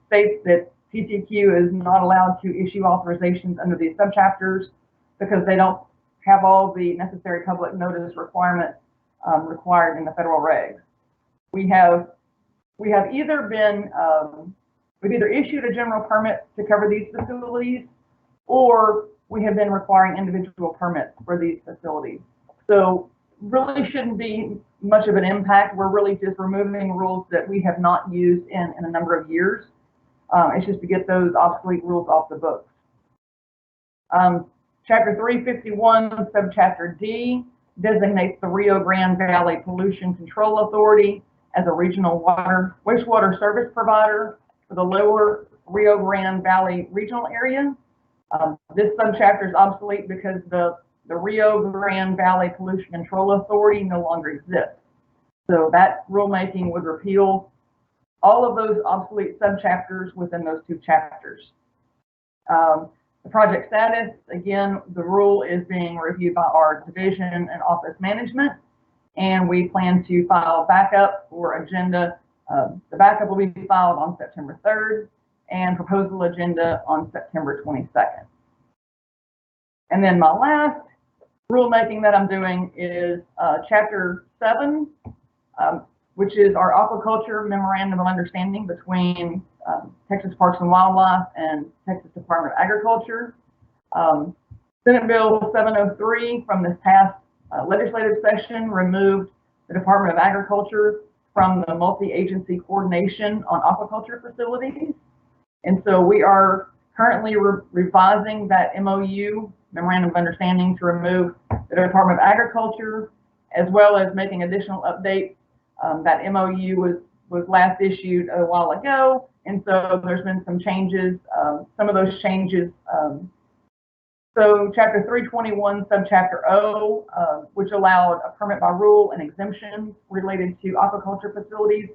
states that TCEQ is not allowed to issue authorizations under these subchapters because they don't have all the necessary public notice requirements required in the federal regs. We have either been, we've either issued a general permit to cover these facilities, or we have been requiring individual permits for these facilities. So really shouldn't be much of an impact. We're really just removing rules that we have not used in a number of years. It's just to get those obsolete rules off the books. Chapter 351, subchapter D, designates the Rio Grande Valley Pollution Control Authority as a regional wastewater service provider for the lower Rio Grande Valley regional area. This subchapter is obsolete because the Rio Grande Valley Pollution Control Authority no longer exists. So that rulemaking would repeal all of those obsolete subchapters within those two chapters. The project status, again, the rule is being reviewed by our division and office management, and we plan to file backup for agenda. The backup will be filed on September 3rd and proposal agenda on September 22nd. And then my last rulemaking that I'm doing is Chapter 7, which is our aquaculture memorandum of understanding between Texas Parks and Wildlife and Texas Department of Agriculture. Senate Bill 703 from this past legislative session removed the Department of Agriculture from the multi-agency coordination on aquaculture facilities. And so we are currently revising that MOU, Memorandum of Understanding, to remove the Department of Agriculture, as well as making additional updates. That MOU was last issued a while ago, and so there's been some changes. Some of those changes, so Chapter 321, Subchapter O, which allowed a permit by rule and exemptions related to aquaculture facilities.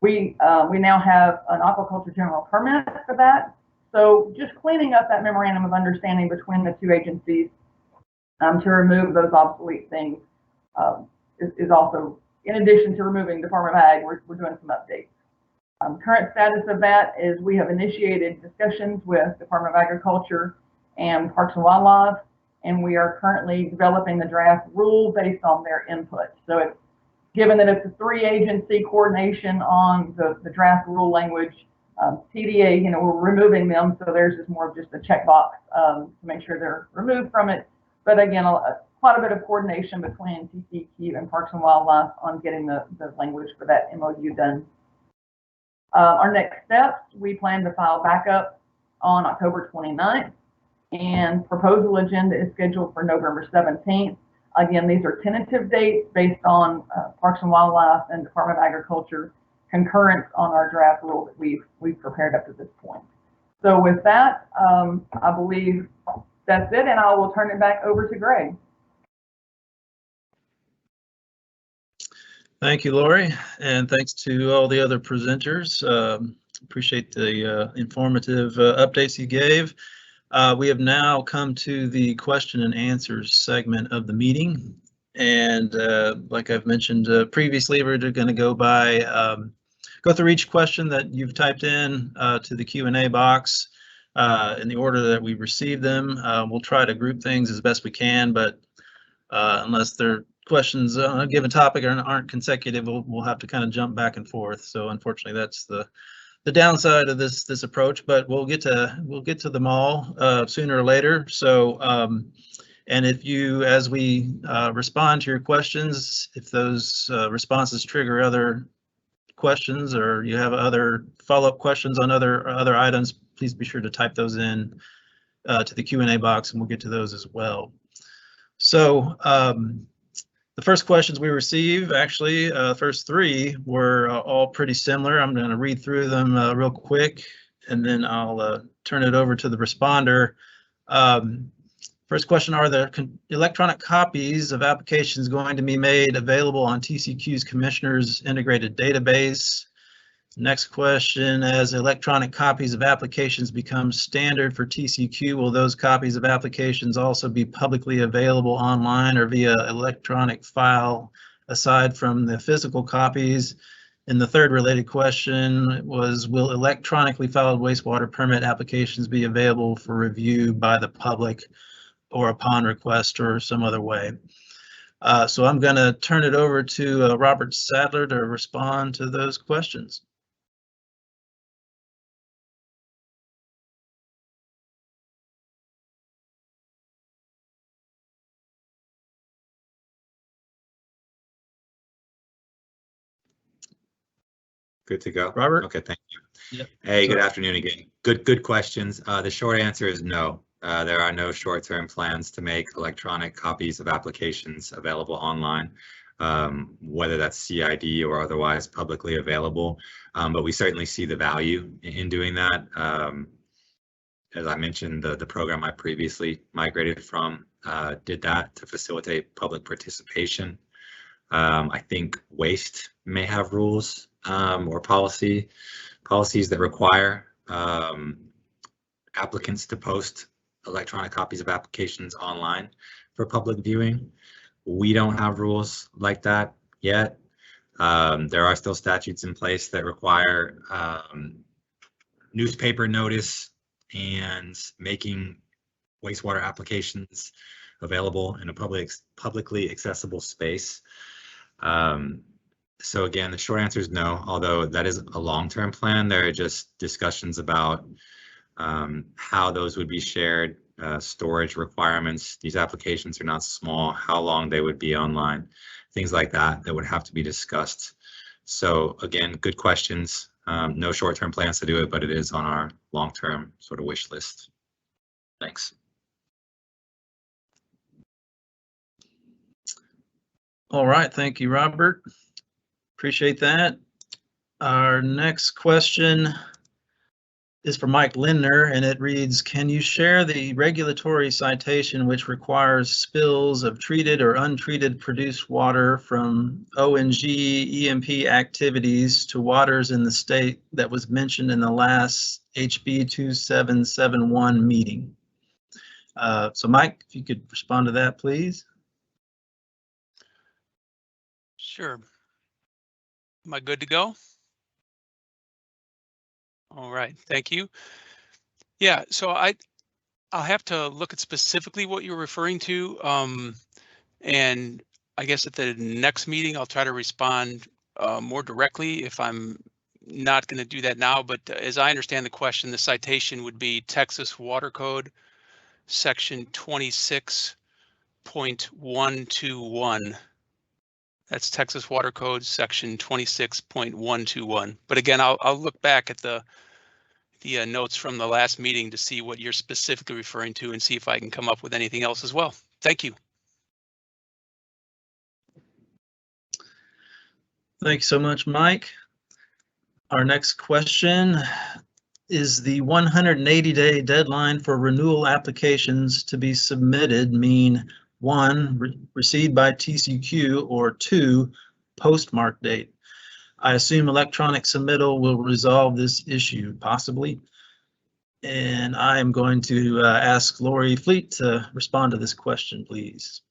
We now have an aquaculture general permit for that. So just cleaning up that memorandum of understanding between the two agencies to remove those obsolete things is also, in addition to removing Department of Ag, we're doing some updates. Current status of that is we have initiated discussions with Department of Agriculture and Parks and Wildlife, and we are currently developing the draft rule based on their input. So it's, given that it's a three-agency coordination on the draft rule language, TDA, we're removing them, so theirs is more of just a checkbox to make sure they're removed from it. But again, quite a bit of coordination between TCEQ and Parks and Wildlife on getting the language for that MOU done. Our next steps, we plan to file backup on October 29th, and proposal agenda is scheduled for November 17th. Again, these are tentative dates based on Parks and Wildlife and Department of Agriculture concurrence on our draft rule that we've prepared up to this point. So with that, I believe that's it, and I will turn it back over to Greg. Thank you, Laurie, and thanks to all the other presenters. Appreciate the informative updates you gave. We have now come to the question and answers segment of the meeting. And like I've mentioned previously, we're going to go through each question that you've typed in to the Q&A box in the order that we receive them. We'll try to group things as best we can, but unless they're questions on a given topic aren't consecutive, we'll have to kind of jump back and forth. So unfortunately, that's the downside of this approach, but we'll get to them all sooner or later. So and if you, as we respond to your questions, if those responses trigger other questions or you have other follow-up questions on other items, please be sure to type those in to the Q&A box, and we'll get to those as well. So the first questions we received, actually, first three were all pretty similar. I'm going to read through them real quick, and then I'll turn it over to the responder. First question, are the electronic copies of applications going to be made available on TCEQ's Commissioners Integrated Database? Next question, as electronic copies of applications become standard for TCEQ, will those copies of applications also be publicly available online or via electronic file aside from the physical copies? And the third related question was, will electronically filed wastewater permit applications be available for review by the public or upon request or some other way? So I'm going to turn it over to Robert Sadler to respond to those questions. Good to go? Robert? Okay, thank you. Yep. Hey, good So- afternoon again. Good questions. The short answer is no. There are no short-term plans to make electronic copies of applications available online, whether that's CID or otherwise publicly available. But we certainly see the value in doing that. As I mentioned, the program I previously migrated from did that to facilitate public participation. I think waste may have rules or policies that require applicants to post electronic copies of applications online for public viewing. We don't have rules like that yet. There are still statutes in place that require newspaper notice and making wastewater applications available in a publicly accessible space. So again, the short answer is no, although that is a long-term plan. There are just discussions about how those would be shared, storage requirements. These applications are not small, how long they would be online, things like that would have to be discussed. So again, good questions. No short-term plans to do it, but it is on our long-term sort of wish list. Thanks. All right, thank you, Robert. Appreciate that. Our next question is for Mike Lindner, and it reads, can you share the regulatory citation which requires spills of treated or untreated produced water from ONG EMP activities to waters in the state that was mentioned in the last HB 2771 meeting? So Mike, if you could respond to that, please. Sure. Am I good to go? All right, thank you. Yeah, so I'll have to look at specifically what you're referring to. And I guess at the next meeting, I'll try to respond more directly if I'm not going to do that now. But as I understand the question, the citation would be Texas Water Code, section 26.121. That's Texas Water Code, section 26.121. But again, I'll look back at the notes from the last meeting to see what you're specifically referring to and see if I can come up with anything else as well. Thank you. Thanks so much, Mike. Our next question is the 180-day deadline for renewal applications to be submitted mean 1, received by TCEQ, or 2, postmark date? I assume electronic submittal will resolve this issue, possibly. And I am going to ask Laurie Fleet to respond to this question, please.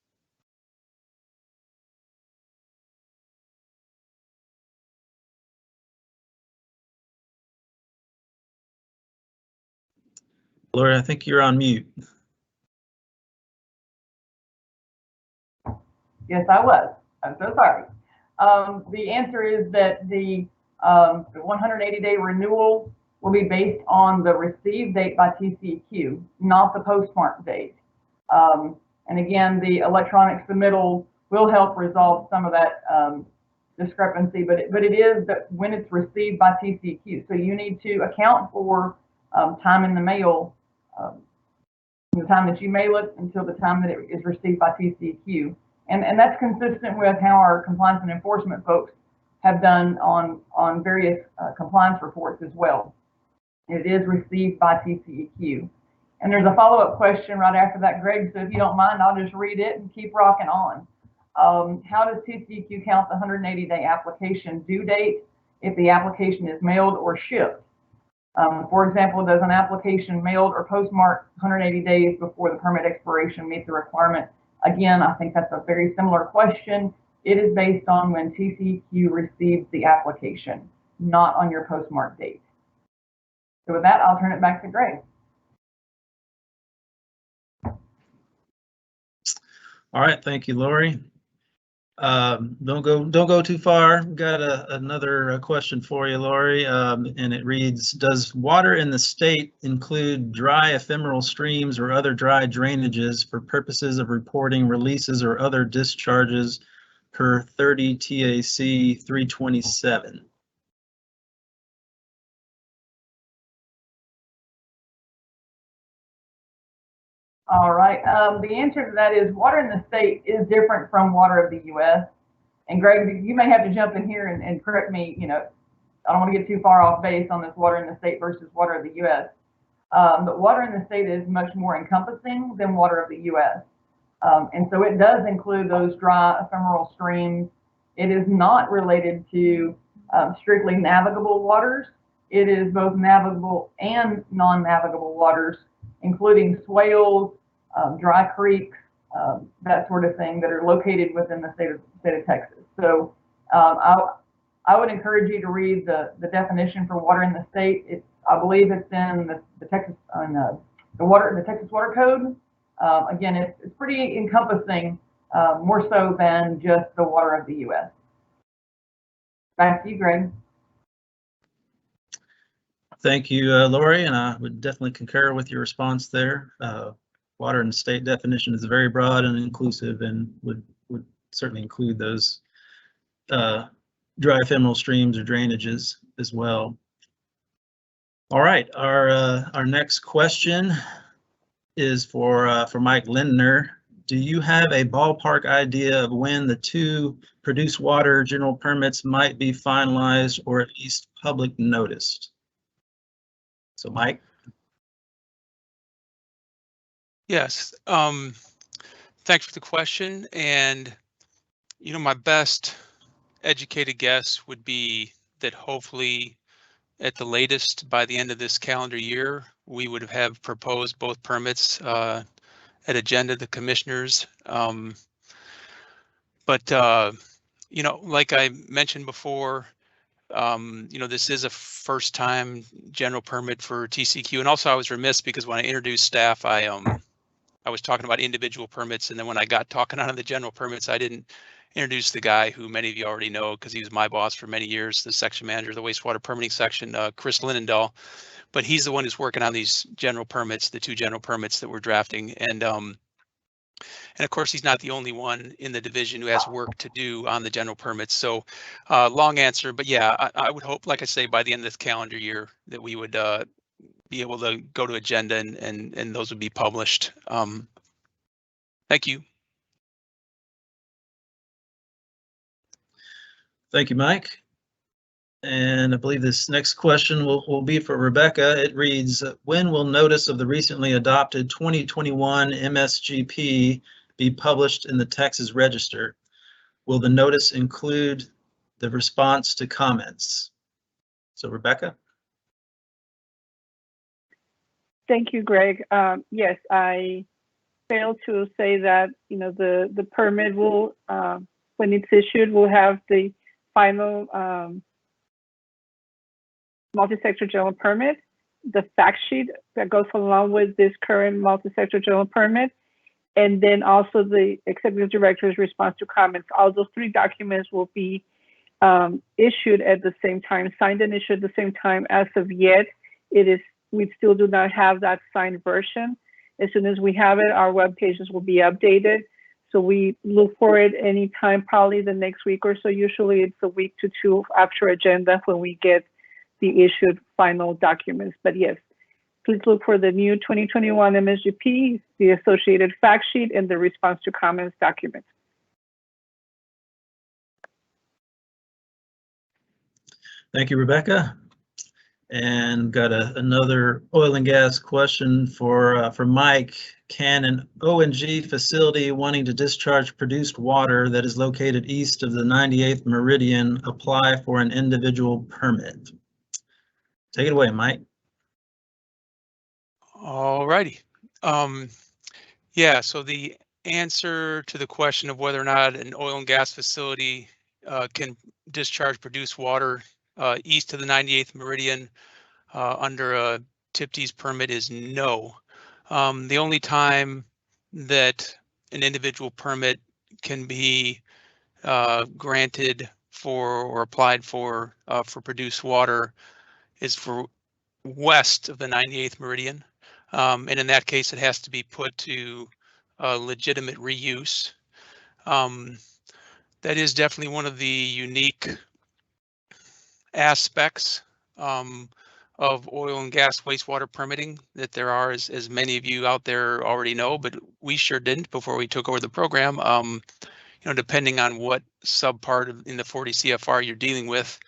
Laurie, I think you're on mute. Yes, I was. I'm so sorry. The answer is that the 180-day renewal will be based on the receive date by TCEQ, not the postmark date. And again, the electronic submittal will help resolve some of that discrepancy, but it is that when it's received by TCEQ. So you need to account for time in the mail, from the time that you mail it until the time that it is received by TCEQ. And that's consistent with how our compliance and enforcement folks have done on various compliance reports as well. It is received by TCEQ. And there's a follow-up question right after that, Greg, so if you don't mind, I'll just read it and keep rocking on. How does TCEQ count the 180-day application due date if the application is mailed or shipped? For example, does an application mailed or postmarked 180 days before the permit expiration meet the requirement? Again, I think that's a very similar question. It is based on when TCEQ receives the application, not on your postmark date. So with that, I'll turn it back to Greg. All right, thank you, Laurie. Don't go too far. We've got another question for you, Laurie, and it reads, does water in the state include dry ephemeral streams or other dry drainages for purposes of reporting releases or other discharges per 30 TAC 327? All right. The answer to that is water in the state is different from water of the U.S. And Greg, you may have to jump in here and correct me. You know, I don't want to get too far off base on this water in the state versus water of the U.S. But water in the state is much more encompassing than water of the U.S. And so it does include those dry ephemeral streams. It is not related to strictly navigable waters. It is both navigable and non-navigable waters, including swales, dry creeks, that sort of thing that are located within the state of Texas. So I would encourage you to read the definition for water in the state. I believe it's in the Texas Water Code. Again, it's pretty encompassing, more so than just the water of the U.S. Back to you, Greg. Thank you, Laurie, and I would definitely concur with your response there. Water in the state definition is very broad and inclusive, and would certainly include those dry ephemeral streams or drainages as well. All right, our next question is for Mike Lindner. Do you have a ballpark idea of when the 2 produced water general permits might be finalized or at least public noticed? So Mike. Yes, thanks for the question. And, you know, my best educated guess would be that hopefully at the latest by the end of this calendar year, we would have proposed both permits at agenda to the commissioners. But you know, like I mentioned before, you know, this is a first time general permit for TCEQ. And also I was remiss because when I introduced staff, I was talking about individual permits. And then when I got talking on the general permits, I didn't introduce the guy who many of you already know because he was my boss for many years, the section manager of the wastewater permitting section, Chris Linendahl. But he's the one who's working on these general permits, the 2 general permits that we're drafting. And of course, he's not the only one in the division who has work to do on the general permits. So long answer, but yeah, I would hope, like I say, by the end of this calendar year that we would be able to go to agenda and those would be published. Thank you. Thank you, Mike. And I believe this next question will be for Rebecca. It reads, when will notice of the recently adopted 2021 MSGP be published in the Texas Register? Will the notice include the response to comments? So Rebecca. Thank you, Greg. Yes, I failed to say that, you know, the permit will, when it's issued, will have the final multi-sector general permit, the fact sheet that goes along with this current multi-sector general permit, and then also the executive director's response to comments. All those 3 documents will be issued at the same time, signed and issued at the same time. As of yet, we still do not have that signed version. As soon as we have it, our web pages will be updated. So we look for it anytime, probably the next week or so. Usually it's a week to 2 after agenda when we get the issued final documents. But yes, please look for the new 2021 MSGP, the associated fact sheet, and the response to comments document. Thank you, Rebecca. And got another oil and gas question for Mike. Can an O&G facility wanting to discharge produced water that is located east of the 98th meridian apply for an individual permit? Take it away, Mike. All righty. Yeah, so the answer to the question of whether or not an oil and gas facility can discharge produced water east of the 98th meridian under a TIPTES permit is no. The only time that an individual permit can be granted for or applied for produced water is for west of the 98th meridian. And in that case, it has to be put to legitimate reuse. That is definitely one of the unique aspects of oil and gas wastewater permitting that there are, as many of you out there already know, but we sure didn't before we took over the program. You know, depending on what subpart in the 40 CFR you're dealing with,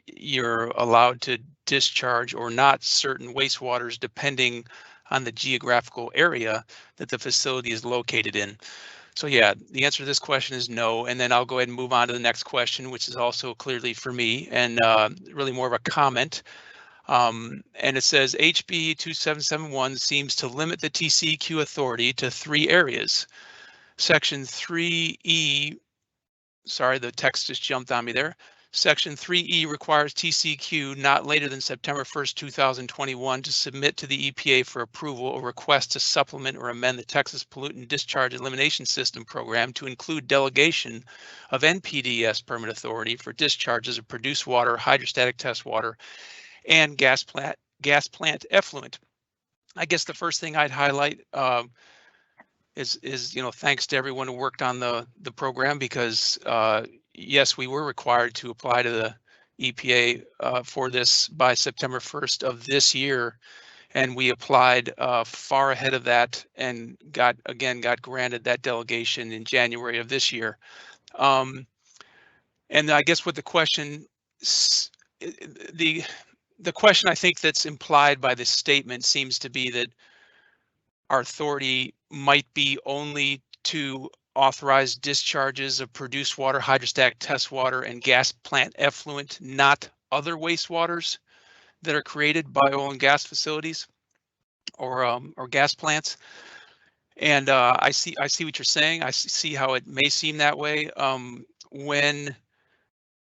you're allowed to discharge or not certain wastewaters depending on the geographical area that the facility is located in. So yeah, the answer to this question is no. And then I'll go ahead and move on to the next question, which is also clearly for me and really more of a comment. And it says HB 2771 seems to limit the TCEQ authority to 3 areas. Section 3E, sorry, the text just jumped on me there. Section 3E requires TCEQ not later than September 1st, 2021 to submit to the EPA for approval a request to supplement or amend the Texas Pollutant Discharge Elimination System program to include delegation of NPDES permit authority for discharges of produced water, hydrostatic test water, and gas plant effluent. I guess the first thing I'd highlight is, you know, thanks to everyone who worked on the program, because yes, we were required to apply to the EPA for this by September 1st of this year, and we applied far ahead of that and got granted that delegation in January of this year. And I guess what the question, the question I think that's implied by this statement seems to be that our authority might be only to authorize discharges of produced water, hydrostatic test water, and gas plant effluent, not other wastewaters that are created by oil and gas facilities or gas plants. And I see what you're saying. I see how it may seem that way. When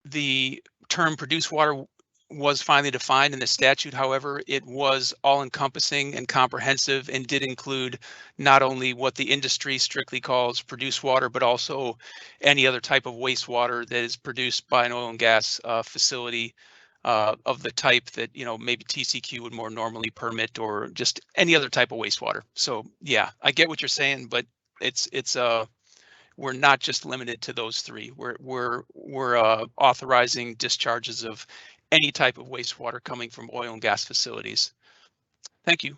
the term produced water was finally defined in the statute, however, it was all-encompassing and comprehensive and did include not only what the industry strictly calls produced water, but also any other type of wastewater that is produced by an oil and gas facility of the type that, you know, maybe TCEQ would more normally permit, or just any other type of wastewater. So yeah, I get what you're saying, but it's we're not just limited to those 3. We're authorizing discharges of any type of wastewater coming from oil and gas facilities. Thank you.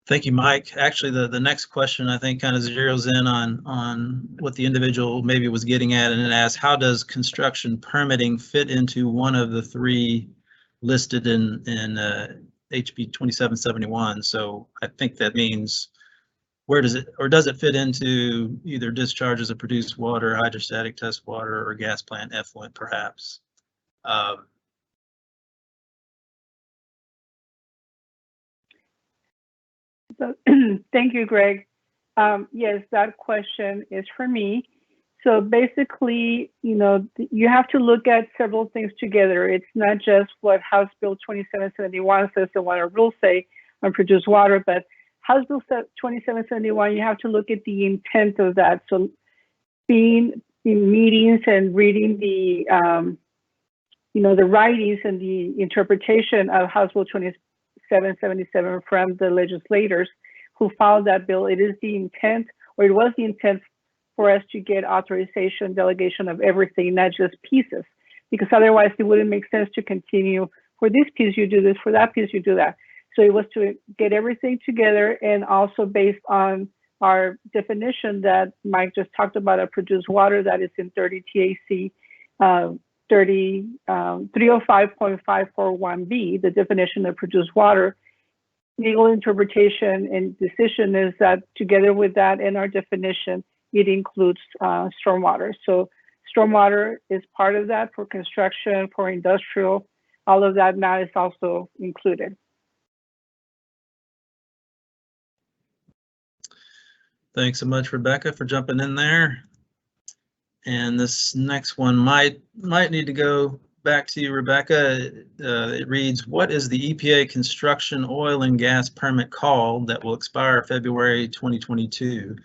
Thank you, Mike. Actually, the next question I think kind of zeroes in on what the individual maybe was getting at, and it asks, how does construction permitting fit into one of the 3 listed in HB 2771? So I think that means, where does it fit into either discharges of produced water, hydrostatic test water, or gas plant effluent, perhaps? So, thank you, Greg. Yes, that question is for me. So basically, you know, you have to look at several things together. It's not just what House Bill 2771 says and what our rules say on produced water, but House Bill 2771, you have to look at the intent of that. So being in meetings and reading the, you know, the writings and the interpretation of House Bill 2777 from the legislators who filed that bill, it is the intent, or it was the intent, for us to get authorization, delegation of everything, not just pieces, because otherwise it wouldn't make sense to continue. For this piece, you do this, for that piece, you do that. So it was to get everything together, and also based on our definition that Mike just talked about of produced water, that is in 30 TAC 305.541B, the definition of produced water. Legal interpretation and decision is that together with that and our definition, it includes stormwater. So stormwater is part of that for construction, for industrial, all of that now is also included. Thanks so much, Rebecca, for jumping in there. And this next one might need to go back to you, Rebecca. It reads, what is the EPA construction oil and gas permit called that will expire February 2022?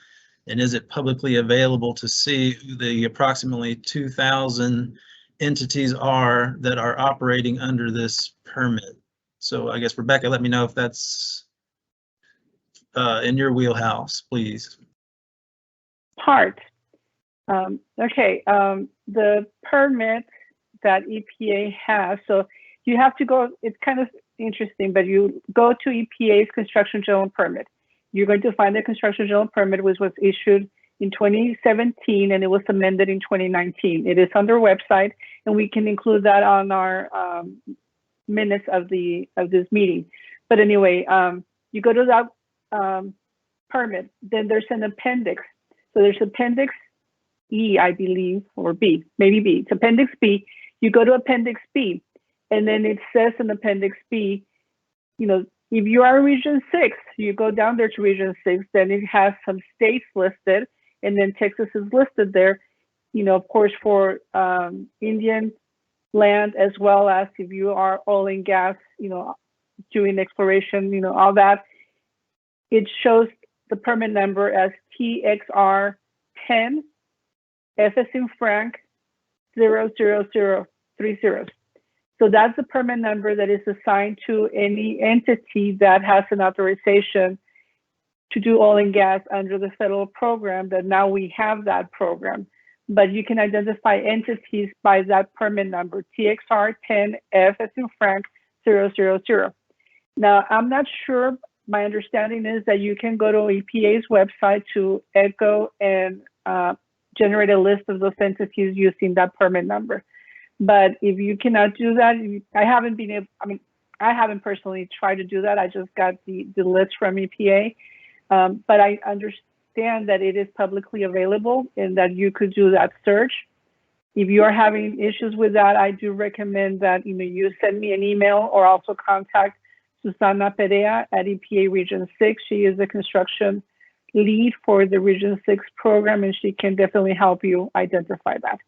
And is it publicly available to see who the approximately 2,000 entities are that are operating under this permit? So I guess, Rebecca, let me know if that's in your wheelhouse, please. Okay, the permit that EPA has. So you have to go, it's kind of interesting, but you go to EPA's construction general permit. You're going to find the construction general permit, which was issued in 2017 and it was amended in 2019. It is on their website, and we can include that on our minutes of this meeting. But anyway, you go to that permit, then there's an appendix. So there's appendix E, I believe, or B, maybe B. It's appendix B. You go to appendix B, and then it says in appendix B, you know, if you are region 6, you go down there to region 6, then it has some states listed, and then Texas is listed there, you know, of course, for Indian land, as well as if you are oil and gas, you know, doing exploration, you know, all that. It shows the permit number as TXR 10 F as in Frank 00030. So that's the permit number that is assigned to any entity that has an authorization to do oil and gas under the federal program. That now we have that program, but you can identify entities by that permit number, TXR 10 F as in Frank 000. Now, I'm not sure, my understanding is that you can go to EPA's website to echo and generate a list of those entities using that permit number. But if you cannot do that, I haven't been able, I mean, I haven't personally tried to do that. I just got the list from EPA, but I understand that it is publicly available and that you could do that search. If you are having issues with that, I do recommend that, you know, you send me an email or also contact Susana Perea at EPA Region 6. She is the construction lead for the Region 6 program, and she can definitely help you identify that.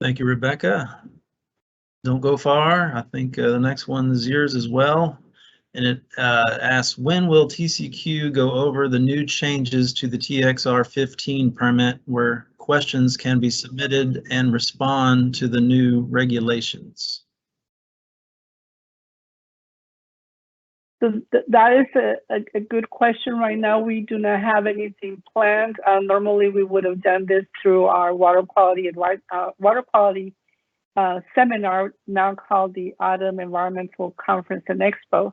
Thank you, Rebecca. Don't go far. I think the next one is yours as well. And it asks, when will TCEQ go over the new changes to the TXR 15 permit where questions can be submitted and respond to the new regulations? So that is a good question. Right now, we do not have anything planned. Normally, we would have done this through our water quality seminar, now called the Autumn Environmental Conference and Expo.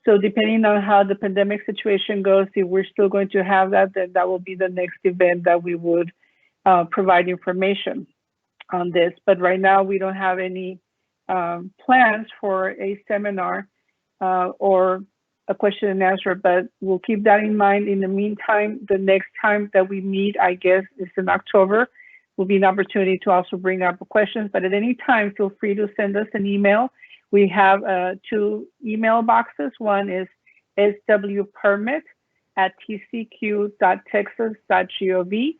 So depending on how the pandemic situation goes, if we're still going to have that, then that will be the next event that we would provide information on this. But right now, we don't have any plans for a seminar or a question and answer, but we'll keep that in mind. In the meantime, the next time that we meet, I guess, is in October, will be an opportunity to also bring up questions. But at any time, feel free to send us an email. We have 2 email boxes. One is swpermit@tcq.texas.gov,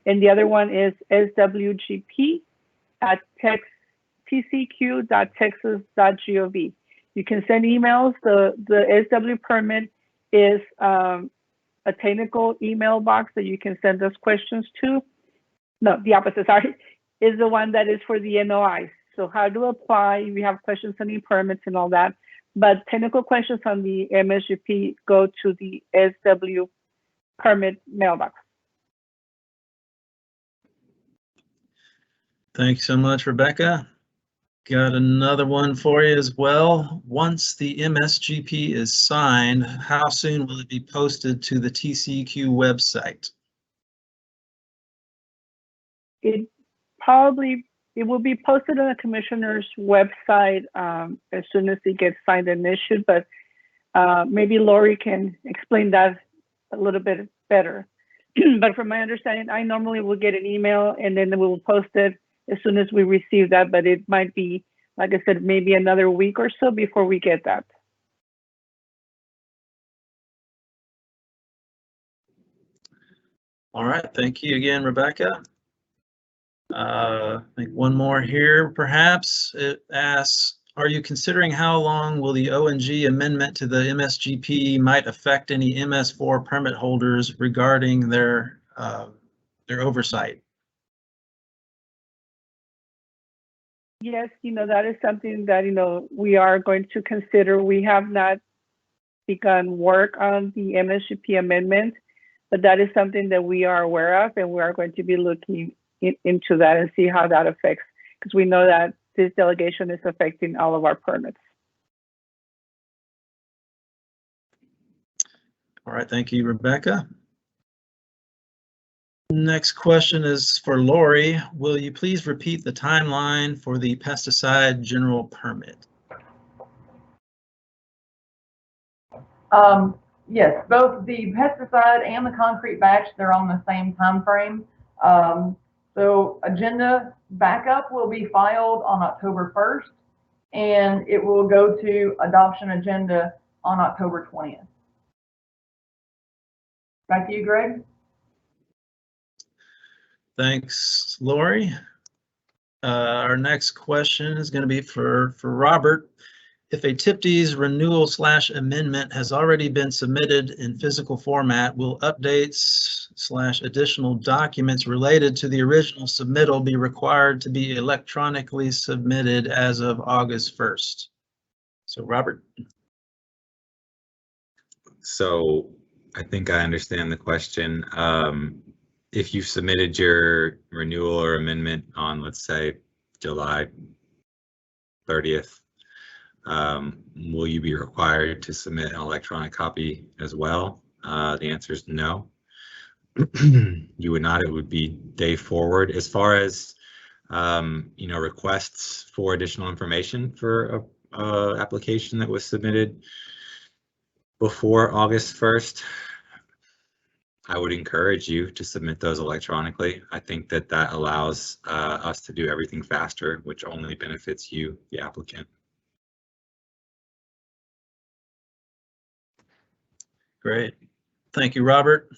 and the other one is swgp@tcq.texas.gov. You can send emails. The SW permit is a technical email box that you can send us questions to. No, the opposite, sorry, is the one that is for the NOIs. So how to apply, if you have questions on the permits and all that. But technical questions on the MSGP go to the SW permit mailbox. Thanks so much, Rebecca. Got another one for you as well. Once the MSGP is signed, how soon will it be posted to the TCEQ website? It will be posted on the commissioner's website as soon as it gets signed and issued, but maybe Laurie can explain that a little bit better. But from my understanding, I normally will get an email and then we will post it as soon as we receive that, but it might be, like I said, maybe another week or so before we get that. All right, thank you again, Rebecca. I think one more here, perhaps. It asks, are you considering how long will the ONG amendment to the MSGP might affect any MS4 permit holders regarding their oversight? Yes, that is something that, we are going to consider. We have not begun work on the MSGP amendment. but that is something that we are aware of, and we are going to be looking into that and see how that affects, because we know that this delegation is affecting all of our permits. All right, thank you, Rebecca. Next question is for Laurie. Will you please repeat the timeline for the pesticide general permit? Yes, both the pesticide and the concrete batch, they're on the same time frame. So agenda backup will be filed on October 1st, and it will go to adoption agenda on October 20th. Back to you, Greg. Thanks, Laurie. Our next question is going to be for Robert. If a TIPD's renewal/amendment has already been submitted in physical format, will updates/additional documents related to the original submittal be required to be electronically submitted as of August 1st? So Robert. So I think I understand the question. If you submitted your renewal or amendment on, let's say, July 30th, will you be required to submit an electronic copy as well? The answer is no. You would not. It would be day forward. As far as requests for additional information for a application that was submitted before August 1st, I would encourage you to submit those electronically. I think that allows us to do everything faster, which only benefits you, the applicant. Great. Thank you, Robert.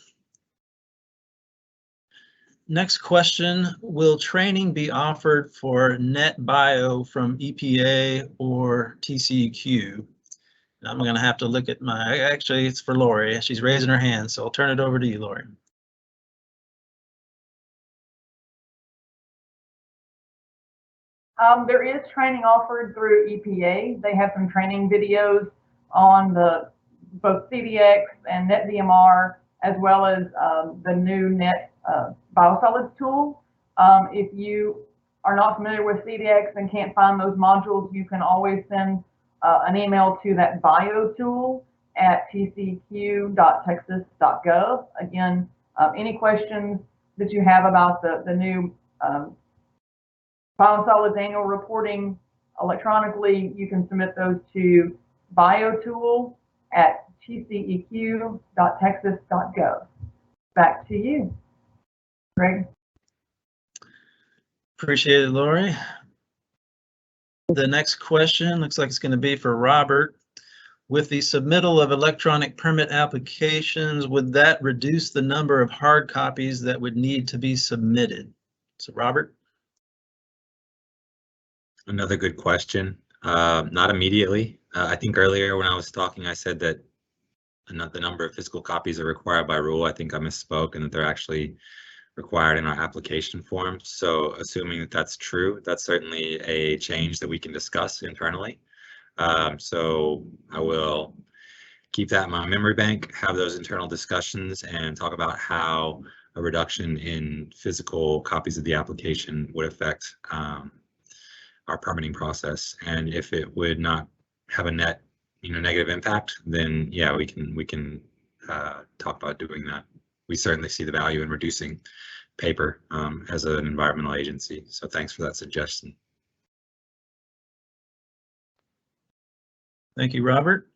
Next question, will training be offered for net bio from EPA or TCEQ? I'm going to have to look at actually it's for Laurie. She's raising her hand, so I'll turn it over to you, Laurie. There is training offered through EPA. They have some training videos on both CDX and NetVMR, as well as the new Net Biosolids tool. If you are not familiar with CDX and can't find those modules, you can always send an email to that bio tool at tceq.texas.gov. Again, any questions that you have about the new biosolids annual reporting electronically, you can submit those to biotool at tceq.texas.gov. Back to you, Greg. Appreciate it, Laurie. The next question looks like it's going to be for Robert. With the submittal of electronic permit applications, would that reduce the number of hard copies that would need to be submitted? So Robert? Another good question. Not immediately. I think earlier when I was talking, I said that the number of physical copies are required by rule. I think I misspoke, and that they're actually required in our application form. So assuming that that's true, that's certainly a change that we can discuss internally. So I will keep that in my memory bank, have those internal discussions, and talk about how a reduction in physical copies of the application would affect our permitting process. And if it would not have a net negative impact, then yeah, we can talk about doing that. We certainly see the value in reducing paper as an environmental agency. So thanks for that suggestion. Thank you, Robert.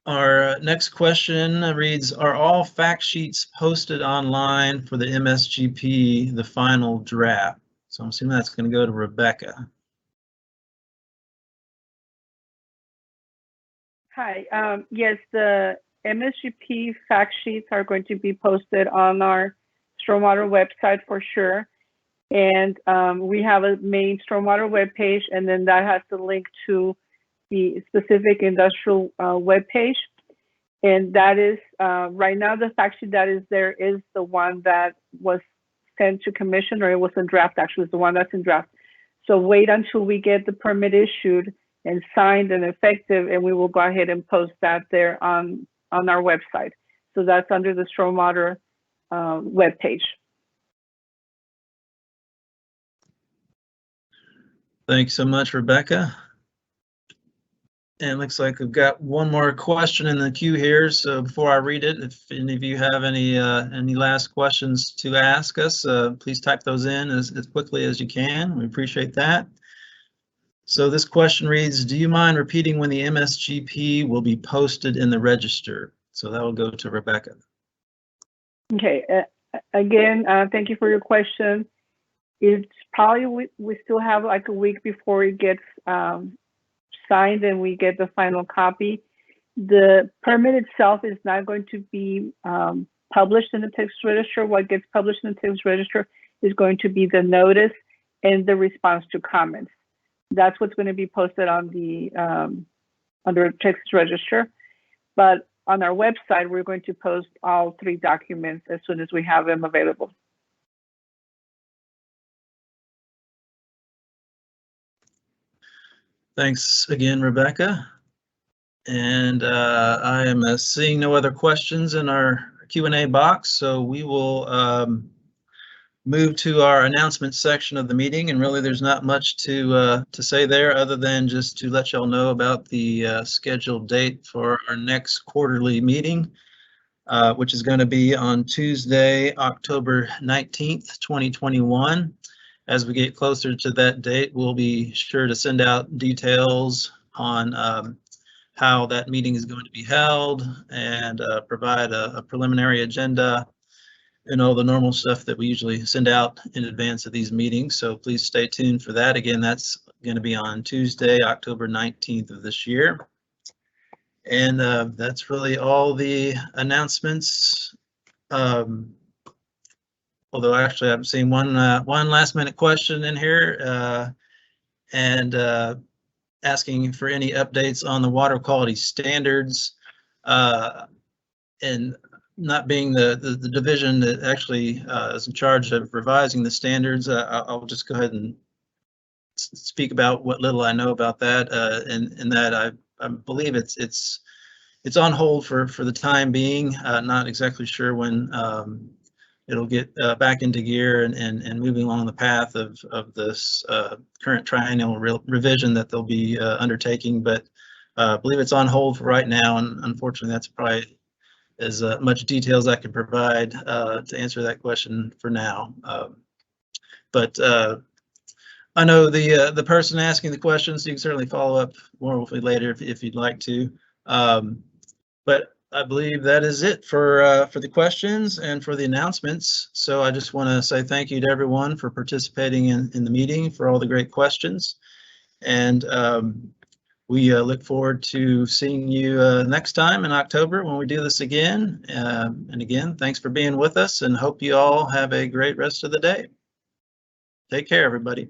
Our next question reads, are all fact sheets posted online for the MSGP, the final draft? So I'm assuming that's going to go to Rebecca. Hi, yes, the MSGP fact sheets are going to be posted on our stormwater website for sure. And we have a main stormwater webpage, and then that has the link to the specific industrial webpage. And that is, right now, the fact sheet that is there is the one that was sent to commission, or it was in draft, actually, it's the one that's in draft. So wait until we get the permit issued and signed and effective, and we will go ahead and post that there on our website. So that's under the stormwater webpage. Thanks so much, Rebecca. And it looks like we've got one more question in the queue here. So before I read it, if any of you have any last questions to ask us, please type those in as quickly as you can. We appreciate that. So this question reads, do you mind repeating when the MSGP will be posted in the register? So that will go to Rebecca. Okay, again, thank you for your question. It's probably, we still have like a week before it gets signed and we get the final copy. The permit itself is not going to be published in the text register. What gets published in the text register is going to be the notice and the response to comments. That's what's going to be posted on the under text register. But on our website, we're going to post all 3 documents as soon as we have them available. Thanks again, Rebecca. And I am seeing no other questions in our Q&A box, so we will move to our announcement section of the meeting. And really, there's not much to say there other than just to let y'all know about the scheduled date for our next quarterly meeting, which is going to be on Tuesday, October 19th, 2021. As we get closer to that date, we'll be sure to send out details on how that meeting is going to be held and provide a preliminary agenda and all the normal stuff that we usually send out in advance of these meetings. So please stay tuned for that. Again, that's going to be on Tuesday, October 19th of this year. And that's really all the announcements. Although actually I'm seeing one last minute question in here and asking for any updates on the water quality standards, and not being the division that actually is in charge of revising the standards. I'll just go ahead and speak about what little I know about that, and that I believe it's on hold for the time being. Not exactly sure when it'll get back into gear and moving along the path of this current triennial revision that they'll be undertaking, but I believe it's on hold for right now, and unfortunately that's probably as much detail as I can provide to answer that question for now. But I know the person asking the questions, so you can certainly follow up more with me later if you'd like to. But I believe that is it for the questions and for the announcements. So I just want to say thank you to everyone for participating in the meeting, for all the great questions. And we look forward to seeing you next time in October when we do this again. And again, thanks for being with us and hope you all have a great rest of the day. Take care, everybody.